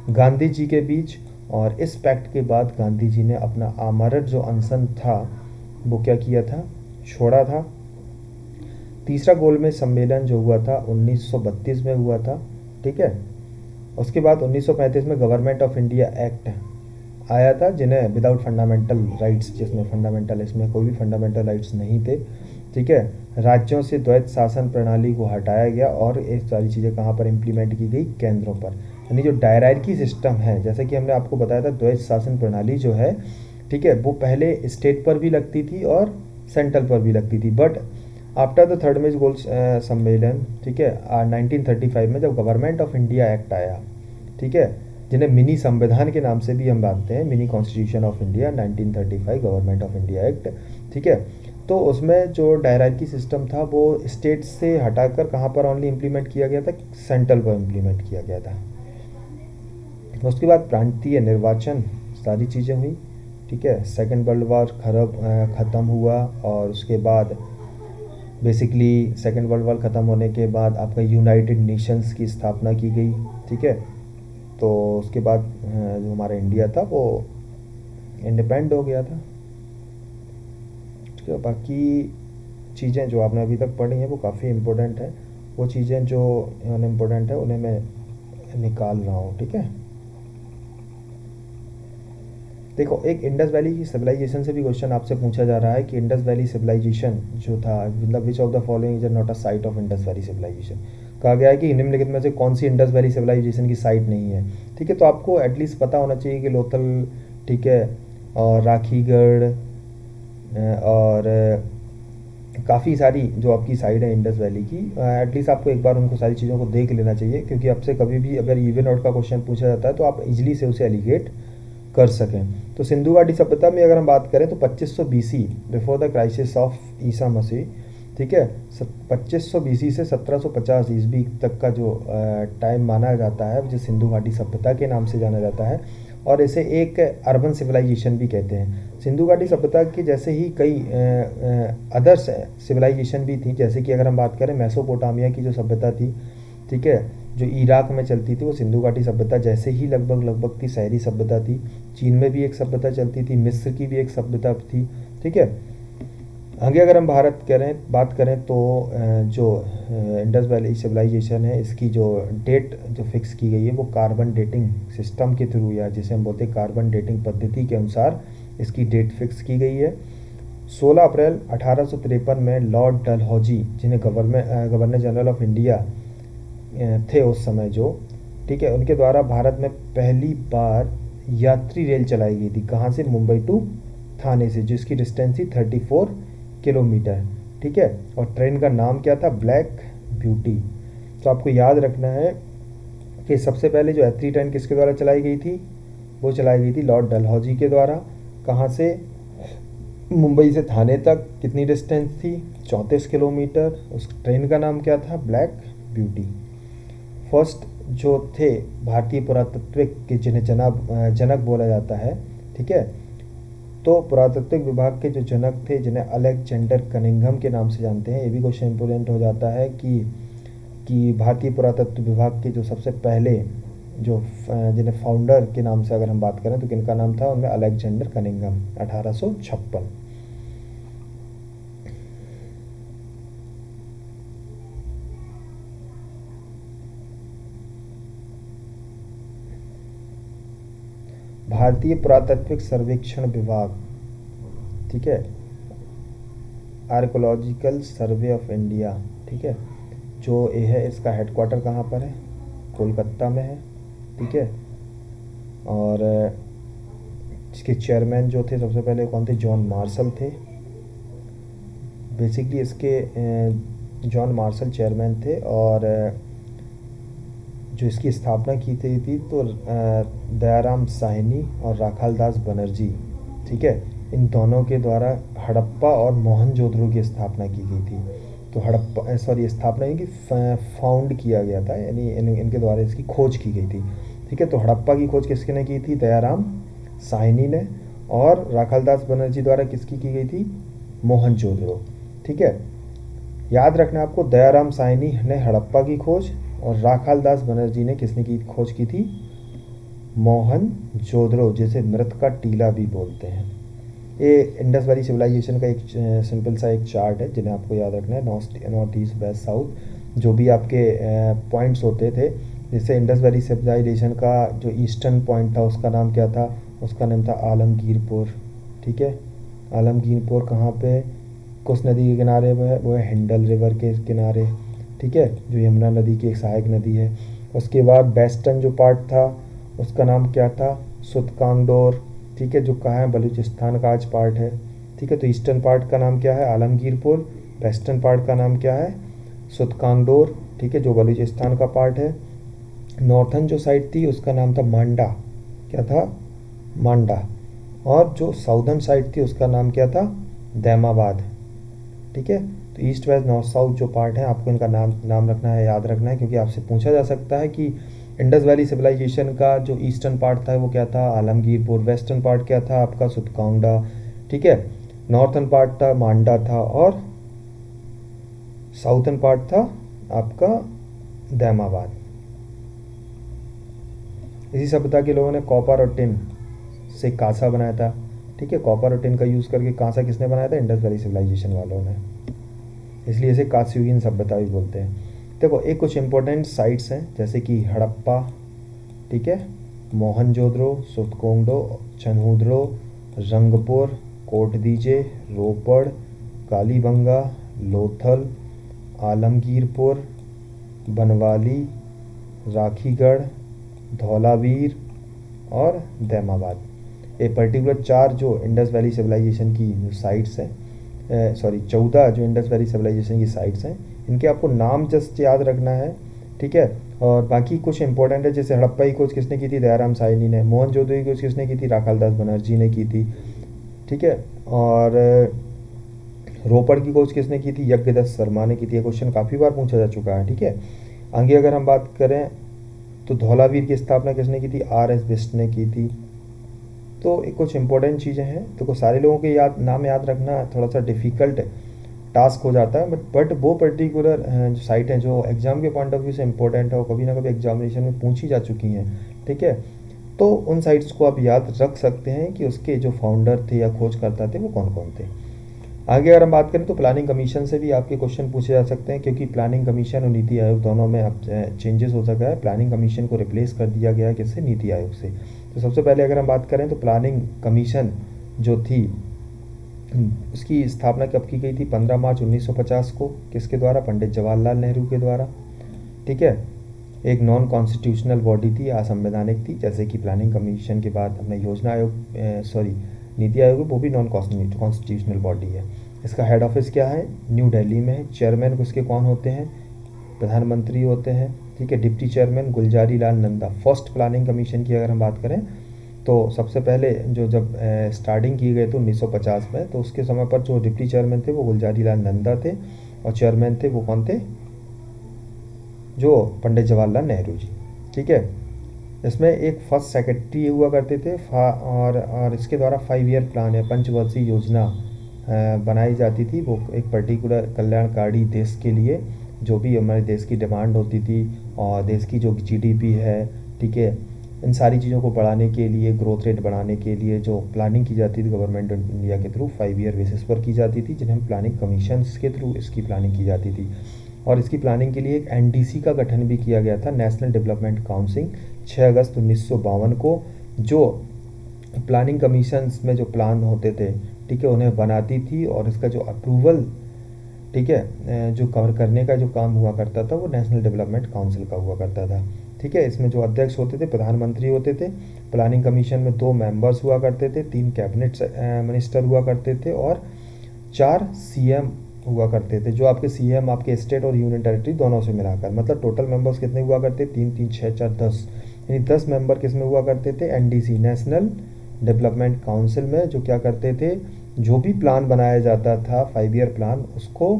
गांधी जी के बीच। और इस पैक्ट के बाद गांधी जी ने अपना आमरण जो अनशन था वो क्या किया था, छोड़ा था। तीसरा गोलमेज सम्मेलन जो हुआ था 1932 में हुआ था, ठीक है। उसके बाद 1935 में गवर्नमेंट ऑफ इंडिया एक्ट आया था, जिन्हें विदाउट फंडामेंटल राइट्स, जिसमें फंडामेंटल, इसमें कोई भी फंडामेंटल राइट्स नहीं थे, ठीक है। राज्यों से द्वैत शासन प्रणाली को हटाया गया और ये सारी चीज़ें कहाँ पर इम्प्लीमेंट की गई, केंद्रों पर। यानी जो डायरार्की सिस्टम है, जैसे कि हमने आपको बताया था, द्वैत शासन प्रणाली जो है, ठीक है, वो पहले स्टेट पर भी लगती थी और सेंट्रल पर भी लगती थी। बट आफ्टर द थर्ड मेज गोल्ड सम्मेलन, ठीक है, 1935 में जब गवर्नमेंट ऑफ इंडिया एक्ट आया, ठीक है, जिन्हें मिनी संविधान के नाम से भी हम जानते हैं, mini constitution of India 1935 government of India act, ठीक है। तो उसमें जो डायरार्की सिस्टम था वो स्टेट से हटाकर कहाँ पर ओनली इम्प्लीमेंट किया गया था, सेंट्रल पर इम्प्लीमेंट किया गया था। उसके बाद प्रांतीय निर्वाचन सारी चीज़ें हुई, ठीक है। सेकेंड वर्ल्ड वॉर ख़त्म हुआ और उसके बाद बेसिकली सेकेंड वर्ल्ड वॉर ख़त्म होने के बाद आपका यूनाइटेड नेशंस की स्थापना की गई, ठीक है। तो उसके बाद जो हमारा इंडिया था वो इंडिपेंड हो गया था। ठीक है, बाकी चीज़ें जो आपने अभी तक पढ़ी हैं वो काफ़ी इम्पोर्टेंट है, वो चीज़ें जो अनइम्पोर्टेंट है उन्हें मैं निकाल रहा हूँ। ठीक है, देखो एक इंडस वैली की सिविलाइजेशन से भी क्वेश्चन आपसे पूछा जा रहा है कि इंडस वैली सिविलाइजेशन जो था, मतलब which of the following is not a site of Indus valley civilisation. कहा गया है कि निम्नलिखित में से कौन सी इंडस वैली सिविलाइजेशन की साइट नहीं है। ठीक है, तो आपको एटलीस्ट पता होना चाहिए कि लोथल, ठीक है, और राखीगढ़ और काफ़ी सारी जो आपकी साइड है इंडस वैली की, एटलीस्ट आपको एक बार उनको सारी चीज़ों को देख लेना चाहिए, क्योंकि आपसे कभी भी अगर इवन आउट का क्वेश्चन पूछा जाता है तो आप इजीली से उसे एलिगेट कर सकें। तो सिंधु घाटी सभ्यता में अगर हम बात करें तो 2500 BC, before the crisis of Isa Masih, ठीक है, 2500 BC से 1750 ईस्वी तक का जो टाइम माना जाता है, जो सिंधु घाटी सभ्यता के नाम से जाना जाता है, और इसे एक अर्बन सिविलाइजेशन भी कहते हैं। सिंधु घाटी सभ्यता के जैसे ही कई अदर्स सिविलाइजेशन भी थी, जैसे कि अगर हम बात करें मेसोपोटामिया की जो सभ्यता थी, ठीक है, जो इराक में चलती थी, वो सिंधु घाटी सभ्यता जैसे ही लगभग थी, शहरी सभ्यता थी। चीन में भी एक सभ्यता चलती थी, मिस्र की भी एक सभ्यता थी। ठीक है, आगे अगर हम बात करें तो जो इंडस वैली सिविलाइजेशन है, इसकी जो डेट जो फिक्स की गई है वो कार्बन डेटिंग सिस्टम के थ्रू, या जिसे हम बोलते हैं कार्बन डेटिंग पद्धति के अनुसार इसकी डेट फिक्स की गई है। 16 अप्रैल 1853 में लॉर्ड डलहौजी, जिन्हें गवर्नर जनरल ऑफ इंडिया थे उस समय जो, ठीक है, उनके द्वारा भारत में पहली बार यात्री रेल चलाई गई थी। कहाँ से? मुंबई टू थाने से, जिसकी डिस्टेंस थी 34 किलोमीटर। ठीक है, और ट्रेन का नाम क्या था? Black beauty. तो आपको याद रखना है कि सबसे पहले जो यात्री ट्रेन किसके द्वारा चलाई गई थी? वो चलाई गई थी लॉर्ड डलहौजी के द्वारा। कहाँ से? मुंबई से थाने तक। कितनी डिस्टेंस थी? 34 किलोमीटर। उस ट्रेन का नाम क्या था? Black beauty. फर्स्ट जो थे भारतीय पुरातत्विक के, जिन्हें जनक बोला जाता है, ठीक है, तो पुरातत्विक विभाग के जो जनक थे, जिन्हें अलेक्जेंडर कनिंघम के नाम से जानते हैं। ये भी क्वेश्चन इंपोर्टेंट हो जाता है कि भारतीय पुरातत्व विभाग के जो सबसे पहले जो जिन्हें फाउंडर के नाम से अगर हम बात करें तो किनका नाम था? उनमें अलेक्जेंडर कनिंघम, 1856। भारतीय पुरातत्विक सर्वेक्षण विभाग, ठीक है, आर्कोलॉजिकल सर्वे ऑफ इंडिया, ठीक है, जो ये है, इसका हेडक्वार्टर कहाँ पर है? कोलकाता में है। ठीक है, और इसके चेयरमैन जो थे सबसे पहले कौन थे? जॉन मार्शल थे। बेसिकली इसके जॉन मार्शल चेयरमैन थे, और जो इसकी स्थापना की थी तो दयाराम साहनी और राखालदास बनर्जी, ठीक है, इन दोनों के द्वारा हड़प्पा और मोहनजोदड़ो की स्थापना की गई थी। तो स्थापना इनकी फाउंड किया गया था, यानी इनके द्वारा इसकी खोज की गई थी। ठीक है, तो हड़प्पा की खोज किसने की थी? दयाराम साहनी ने। और राखालदास बनर्जी द्वारा किसकी की गई थी? मोहनजोदड़ो। ठीक है, याद रखना आपको, दयाराम साहनी ने हड़प्पा की खोज और राखालदास बनर्जी ने किसने की खोज की थी? मोहनजोदड़ो, जिसे मृत का टीला भी बोलते हैं। ये इंडस वैली सिविलाइजेशन का एक सिंपल सा एक चार्ट है, जिन्हें आपको याद रखना है। नॉर्थ ईस्ट वेस्ट साउथ जो भी आपके पॉइंट्स होते थे, जैसे इंडस वैली सिविलाइजेशन का जो ईस्टर्न पॉइंट था उसका नाम क्या था? उसका नाम था आलमगीरपुर। ठीक है, आलमगीरपुर कहाँ पे? किस नदी के किनारे वो है हिंडल रिवर के किनारे। ठीक है, जो यमुना नदी की एक सहायक नदी है। उसके बाद वेस्टर्न जो पार्ट था उसका नाम क्या था? सुतकांगडोर। ठीक है, जो कहाँ है? बलूचिस्तान का आज पार्ट है। ठीक है, तो ईस्टर्न पार्ट का नाम क्या है? आलमगीरपुर। वेस्टर्न पार्ट का नाम क्या है? सुतकांगडोर। ठीक है, जो बलूचिस्तान का पार्ट है। नॉर्थन जो साइड थी उसका नाम था मांडा। क्या था? मांडा। और जो साउदर्न साइड थी उसका नाम क्या था? दैमाबाद। ठीक है, तो ईस्ट वेस्ट नॉर्थ साउथ जो पार्ट है, आपको इनका नाम रखना है, याद रखना है, क्योंकि आपसे पूछा जा सकता है कि इंडस वैली सिविलाइजेशन का जो ईस्टर्न पार्ट था वो क्या था? आलमगीरपुर। वेस्टर्न पार्ट क्या था आपका? सुतकांगडा। ठीक है, नॉर्थन पार्ट था मांडा था, और साउथर्न पार्ट था आपका दैमाबाद। इसी सभ्यता के लोगों ने कॉपर और टिन से कांसा बनाया था। ठीक है, कॉपर और टिन का यूज़ करके कांसा किसने बनाया था? इंडस वैली सिविलाइजेशन वालों ने, इसलिए इसे कांस्ययुगीन सभ्यता भी बोलते हैं। देखो एक कुछ इंपॉर्टेंट साइट्स हैं जैसे कि हड़प्पा, ठीक है, मोहनजोदड़ो, सुतकोंगडो, चनहूदड़ो, रंगपुर, कोटदीजे, रोपड़, कालीबंगा, लोथल, आलमगीरपुर, बनवाली, राखीगढ़, धौलावीर और दैमाबाद। ये पर्टिकुलर 4 जो इंडस वैली सिविलाइजेशन की जो साइट्स हैं, सॉरी 14 जो इंडस वैली सिविलाइजेशन की साइट्स हैं, इनके आपको नाम जस्ट याद रखना है, ठीक है। और बाकी कुछ इंपॉर्टेंट है, जैसे हड़प्पा की खोज किसने की थी? दयाराम साहनी ने। मोहनजोदड़ो की खोज किसने की थी? राखालदास बनर्जी ने की थी, ठीक है। और रोपड़ की खोज किसने की थी? यज्ञदत्त शर्मा ने की थी। ये क्वेश्चन काफ़ी बार पूछा जा चुका है, ठीक है। आगे अगर हम बात करें तो धौलावीर की स्थापना किसने की थी? R.S. बिष्ट ने की थी। तो कुछ इंपॉर्टेंट चीज़ें हैं, तो सारे लोगों के नाम याद रखना थोड़ा सा डिफ़िकल्ट टास्क हो जाता है, बट वो पर्टिकुलर जो साइट हैं जो एग्ज़ाम के पॉइंट ऑफ व्यू से इंपॉर्टेंट है और कभी ना कभी एग्जामिनेशन में पूछी जा चुकी हैं, ठीक है। तो उन साइट्स को आप याद रख सकते हैं कि उसके जो फाउंडर थे या खोजकर्ता थे वो कौन कौन थे। आगे अगर हम बात करें तो प्लानिंग कमीशन से भी आपके क्वेश्चन पूछे जा सकते हैं, क्योंकि प्लानिंग कमीशन और नीति आयोग दोनों में अब चेंजेस हो सका है। प्लानिंग कमीशन को रिप्लेस कर दिया गया है किससे? नीति आयोग से। तो सबसे पहले अगर हम बात करें तो प्लानिंग कमीशन जो थी उसकी स्थापना कब की गई थी? 15 मार्च 1950 को। किसके द्वारा? पंडित जवाहरलाल नेहरू के द्वारा, ठीक है। एक नॉन कॉन्स्टिट्यूशनल बॉडी थी, असंवैधानिक थी, जैसे कि प्लानिंग कमीशन के बाद अपने योजना आयोग, सॉरी नीति आयोग, वो भी नॉन कॉन्स्टिट्यूशनल बॉडी है। इसका हेड ऑफिस क्या है? न्यू दिल्ली में है। चेयरमैन उसके कौन होते हैं? प्रधानमंत्री होते हैं, ठीक है। Deputy chairman Gulzari Lal Nanda. First planning commission की अगर हम बात करें तो सबसे पहले जो जब स्टार्टिंग की गई तो 1950 में, तो उसके समय पर जो डिप्टी चेयरमैन थे वो गुलजारी लाल नंदा थे और चेयरमैन थे वो कौन थे? जो पंडित जवाहरलाल नेहरू जी, ठीक है। इसमें एक फर्स्ट सेक्रेटरी हुआ करते थे और इसके द्वारा 5 ईयर प्लान है, पंचवर्षीय योजना बनाई जाती थी। वो एक पर्टिकुलर कल्याणकारी देश के लिए जो भी हमारे देश की डिमांड होती थी और देश की जो GDP है, ठीक है, इन सारी चीज़ों को बढ़ाने के लिए, ग्रोथ रेट बढ़ाने के लिए जो प्लानिंग की जाती थी गवर्नमेंट ऑफ इंडिया के थ्रू 5 ईयर बेसिस पर की जाती थी, जिन्हें हम प्लानिंग कमीशंस के थ्रू इसकी प्लानिंग की जाती थी। और इसकी प्लानिंग के लिए एक NDC का गठन भी किया गया था, नेशनल डेवलपमेंट काउंसिल, 6 अगस्त 1952 को, जो प्लानिंग कमीशंस में जो प्लान होते थे, ठीक है, उन्हें बनाती थी और इसका जो अप्रूवल, ठीक है, जो कवर करने का जो काम हुआ करता था वो नेशनल डेवलपमेंट काउंसिल का हुआ करता था, ठीक है। इसमें जो अध्यक्ष होते थे प्रधानमंत्री होते थे। प्लानिंग कमीशन में 2 मेंबर्स हुआ करते थे, 3 कैबिनेट मिनिस्टर हुआ करते थे और 4 CM हुआ करते थे। जो आपके CM आपके स्टेट और यूनियन टेरिटरी दोनों से मिलाकर, मतलब टोटल मेंबर्स कितने हुआ करते? 3 3 6 4 10, यानी 10 मेंबर किस में हुआ करते थे? NDC, नेशनल डेवलपमेंट काउंसिल में, जो क्या करते थे? जो भी प्लान बनाया जाता था 5 ईयर प्लान, उसको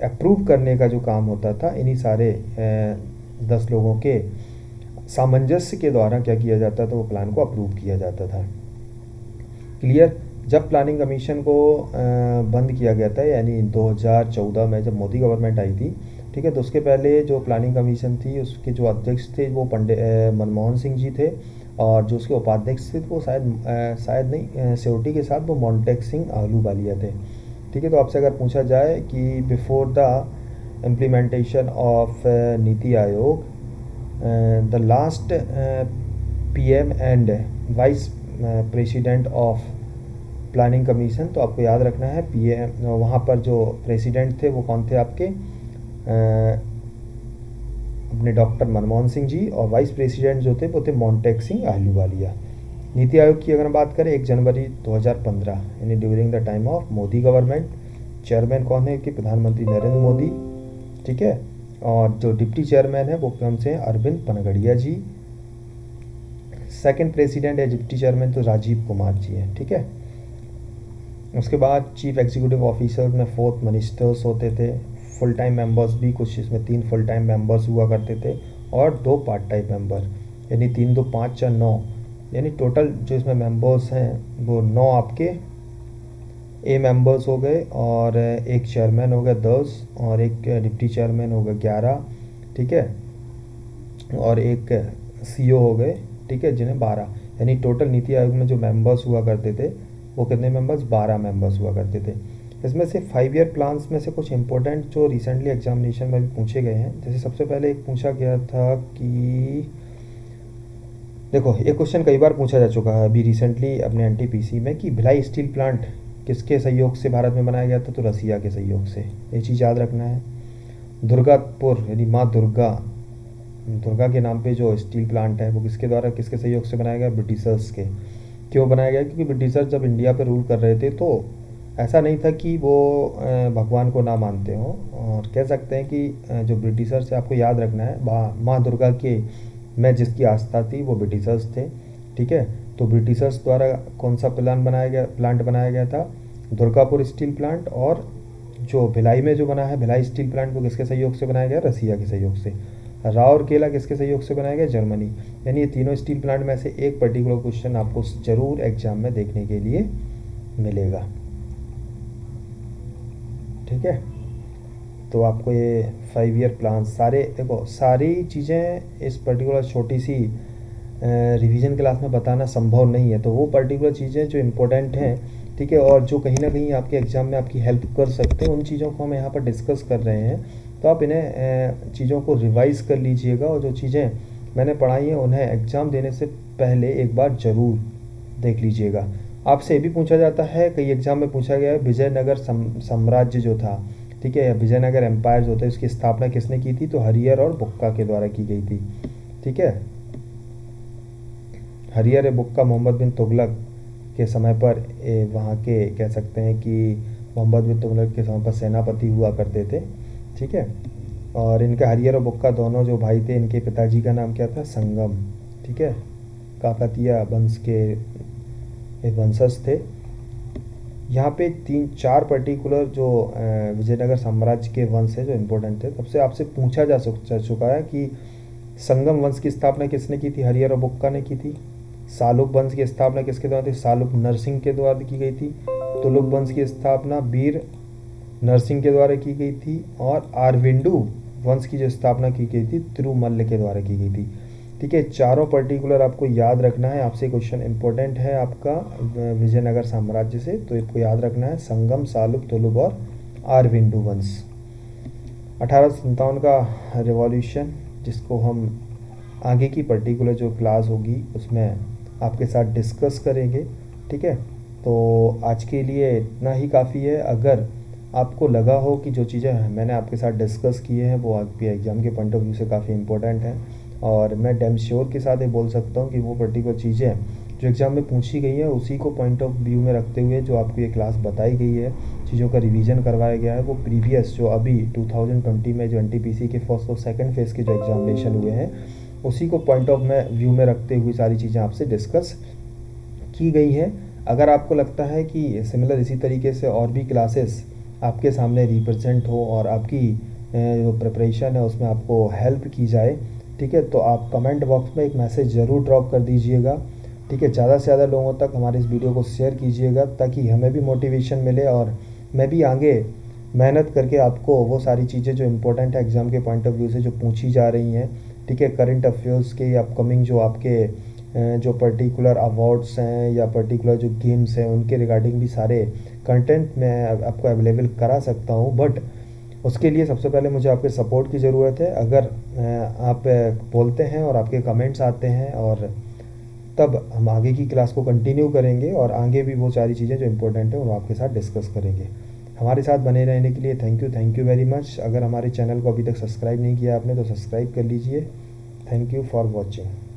अप्रूव करने का जो काम होता था इन्हीं सारे 10 लोगों के सामंजस्य के द्वारा क्या किया जाता था? वो प्लान को अप्रूव किया जाता था। क्लियर? जब प्लानिंग कमीशन को बंद किया गया था, यानी 2014 में जब मोदी गवर्नमेंट आई थी, ठीक है, तो उसके पहले जो प्लानिंग कमीशन थी उसके जो अध्यक्ष थे वो पंडित मनमोहन सिंह जी थे और जो उसके उपाध्यक्ष थे वो शायद नहीं, सिक्योरिटी के साथ वो मोंटेक सिंह आहलूवालिया थे, ठीक है। तो आपसे अगर पूछा जाए कि before the implementation of NITI Aayog the last PM and vice president of planning commission, तो आपको याद रखना है PM, वहाँ पर जो प्रेसिडेंट थे वो कौन थे आपके? अपने डॉक्टर मनमोहन सिंह जी, और वाइस प्रेसिडेंट जो थे वो थे मोंटेक सिंह आहलूवालिया। नीति आयोग की अगर हम बात करें 1 जनवरी 2015, यानी during the time of Modi government. Chairman कौन है कि? प्रधानमंत्री नरेंद्र मोदी, ठीक है। और जो डिप्टी चेयरमैन है वो कौन से हैं? अरविंद पनगड़िया जी। सेकंड प्रेसिडेंट है डिप्टी चेयरमैन तो राजीव कुमार जी हैं, ठीक है। उसके बाद चीफ एग्जीक्यूटिव ऑफिसर में 4 मिनिस्टर्स होते थे। फुल टाइम मेंबर्स भी कुछ, इसमें 3 फुल टाइम मेंबर्स हुआ करते थे और 2 पार्ट टाइम मेंबर, यानी 3 2 5 4 9, यानी टोटल जो इसमें मेंबर्स हैं वो 9 आपके A मेंबर्स हो गए और एक चेयरमैन हो गया 10 और एक डिप्टी चेयरमैन हो गया 11, ठीक है, और एक CO हो गए, ठीक है, जिन्हें 12, यानी टोटल नीति आयोग में जो मेंबर्स हुआ करते थे वो कितने मेंबर्स, 12 मेंबर्स हुआ करते थे। इसमें से 5 ईयर प्लान्स में से कुछ इंपॉर्टेंट जो रिसेंटली एग्जामिनेशन में भी पूछे गए हैं, जैसे सबसे पहले एक पूछा गया था कि देखो, ये क्वेश्चन कई बार पूछा जा चुका है अभी रिसेंटली अपने एनटीपीसी में कि भिलाई स्टील प्लांट किसके सहयोग से भारत में बनाया गया था, तो रसिया के सहयोग से। ये चीज़ याद रखना है। दुर्गापुर यानी माँ दुर्गा के नाम पे जो स्टील प्लांट है वो किसके द्वारा, किसके सहयोग से बनाया गया, ब्रिटिशर्स के। क्यों बनाया गया, क्योंकि ब्रिटिशर्स जब इंडिया पे रूल कर रहे थे तो ऐसा नहीं था कि वो भगवान को ना मानते हों, और कह सकते हैं कि जो ब्रिटिशर्स है, आपको याद रखना है माँ दुर्गा के में जिसकी आस्था थी वो ब्रिटिशर्स थे। ठीक है, तो ब्रिटिशर्स द्वारा कौन सा प्लांट बनाया गया था, दुर्गापुर स्टील प्लांट। और जो भिलाई में जो बना है भिलाई स्टील प्लांट, वो किसके सहयोग से बनाया गया, रसिया के सहयोग से। राउरकेला किसके सहयोग से बनाया गया, जर्मनी। यानी ये तीनों स्टील प्लांट में से एक पर्टिकुलर क्वेश्चन आपको जरूर एग्जाम में देखने के लिए मिलेगा। ठीक है, तो आपको ये 5 ईयर प्लान सारे, देखो सारी चीज़ें इस पर्टिकुलर छोटी सी रिवीजन क्लास में बताना संभव नहीं है, तो वो पर्टिकुलर चीज़ें जो इम्पोर्टेंट हैं, ठीक है, और जो कहीं ना कहीं आपके एग्ज़ाम में आपकी हेल्प कर सकते हैं, उन चीज़ों को हम यहाँ पर डिस्कस कर रहे हैं। तो आप इन्हें चीज़ों को रिवाइज़ कर लीजिएगा, और जो चीज़ें मैंने पढ़ाई हैं उन्हें एग्ज़ाम देने से पहले एक बार ज़रूर देख लीजिएगा। आपसे ये भी पूछा जाता है, कई एग्ज़ाम में पूछा गया है, विजयनगर साम्राज्य जो था, ठीक है, या विजयनगर एम्पायर जो था, इसकी स्थापना किसने की थी, तो हरियर और बुक्का के द्वारा की गई थी। ठीक है, हरियर ए बुक्का मोहम्मद बिन तुगलक के समय पर वहाँ के कह सकते हैं कि मोहम्मद बिन तुगलक के समय पर सेनापति हुआ करते थे। ठीक है, और इनके हरियर और बुक्का दोनों जो भाई थे, इनके पिताजी का नाम क्या था, संगम। ठीक है, काकतीय वंश के एक वंशज थे। यहाँ पे 3-4 पर्टिकुलर जो विजयनगर साम्राज्य के वंश है जो इम्पोर्टेंट थे, तब से आपसे पूछा जा चुका है कि संगम वंश की स्थापना किसने की थी, हरियर और बुक्का ने की थी। सालुक वंश की स्थापना किसके द्वारा थी, सालुक नरसिंह के द्वारा की गई थी। तुलुक वंश की स्थापना वीर नरसिंह के द्वारा की गई थी। और आरविंडू वंश की जो स्थापना की गई थी तिरुमल्ल के द्वारा की गई थी। ठीक है, चारों पर्टिकुलर आपको याद रखना है। आपसे क्वेश्चन इंपॉर्टेंट है आपका विजयनगर साम्राज्य से, तो इसको याद रखना है, संगम, सालुक, तुलुक और आरविंडू वंश। 1857 का रिवॉल्यूशन, जिसको हम आगे की पर्टिकुलर जो क्लास होगी उसमें आपके साथ डिस्कस करेंगे। ठीक है, तो आज के लिए इतना ही काफ़ी है। अगर आपको लगा हो कि जो चीज़ें मैंने आपके साथ डिस्कस किए हैं वो आपके एग्ज़ाम के पॉइंट ऑफ व्यू से काफ़ी इंपॉर्टेंट हैं, और मैं डैम श्योर के साथ ये बोल सकता हूँ कि वो पर्टिकुलर चीज़ें जो एग्ज़ाम में पूछी गई हैं उसी को पॉइंट ऑफ व्यू में रखते हुए जो आपको ये क्लास बताई गई है, चीज़ों का रिवीजन करवाया गया है, वो प्रीवियस जो अभी 2020 में जो एनटीपीसी के फर्स्ट और सेकंड फेज़ के जो एग्जामिनेशन हुए हैं उसी को पॉइंट ऑफ व्यू में रखते हुए सारी चीज़ें आपसे डिस्कस की गई हैं। अगर आपको लगता है कि सिमिलर इसी तरीके से और भी क्लासेस आपके सामने रिप्रेजेंट हो और आपकी जो प्रिपरेशन है उसमें आपको हेल्प की जाए, ठीक है, तो आप कमेंट बॉक्स में एक मैसेज ज़रूर ड्रॉप कर दीजिएगा। ठीक है, ज़्यादा से ज़्यादा लोगों तक हमारे इस वीडियो को शेयर कीजिएगा ताकि हमें भी मोटिवेशन मिले और मैं भी आगे मेहनत करके आपको वो सारी चीज़ें जो इम्पोर्टेंट है एग्ज़ाम के पॉइंट ऑफ व्यू से जो पूछी जा रही हैं, ठीक है, करंट अफेयर्स के या अपकमिंग जो आपके जो पर्टिकुलर अवार्ड्स हैं या पर्टिकुलर जो गेम्स हैं उनके रिगार्डिंग भी सारे कंटेंट मैं आपको अवेलेबल करा सकता हूँ। बट उसके लिए सबसे पहले मुझे आपके सपोर्ट की ज़रूरत है। अगर आप बोलते हैं और आपके कमेंट्स आते हैं और तब हम आगे की क्लास को कंटिन्यू करेंगे और आगे भी वो सारी चीज़ें जो इम्पोर्टेंट है वो आपके साथ डिस्कस करेंगे। हमारे साथ बने रहने के लिए थैंक यू वेरी मच। अगर हमारे चैनल को अभी तक सब्सक्राइब नहीं किया आपने तो सब्सक्राइब कर लीजिए। Thank you for watching.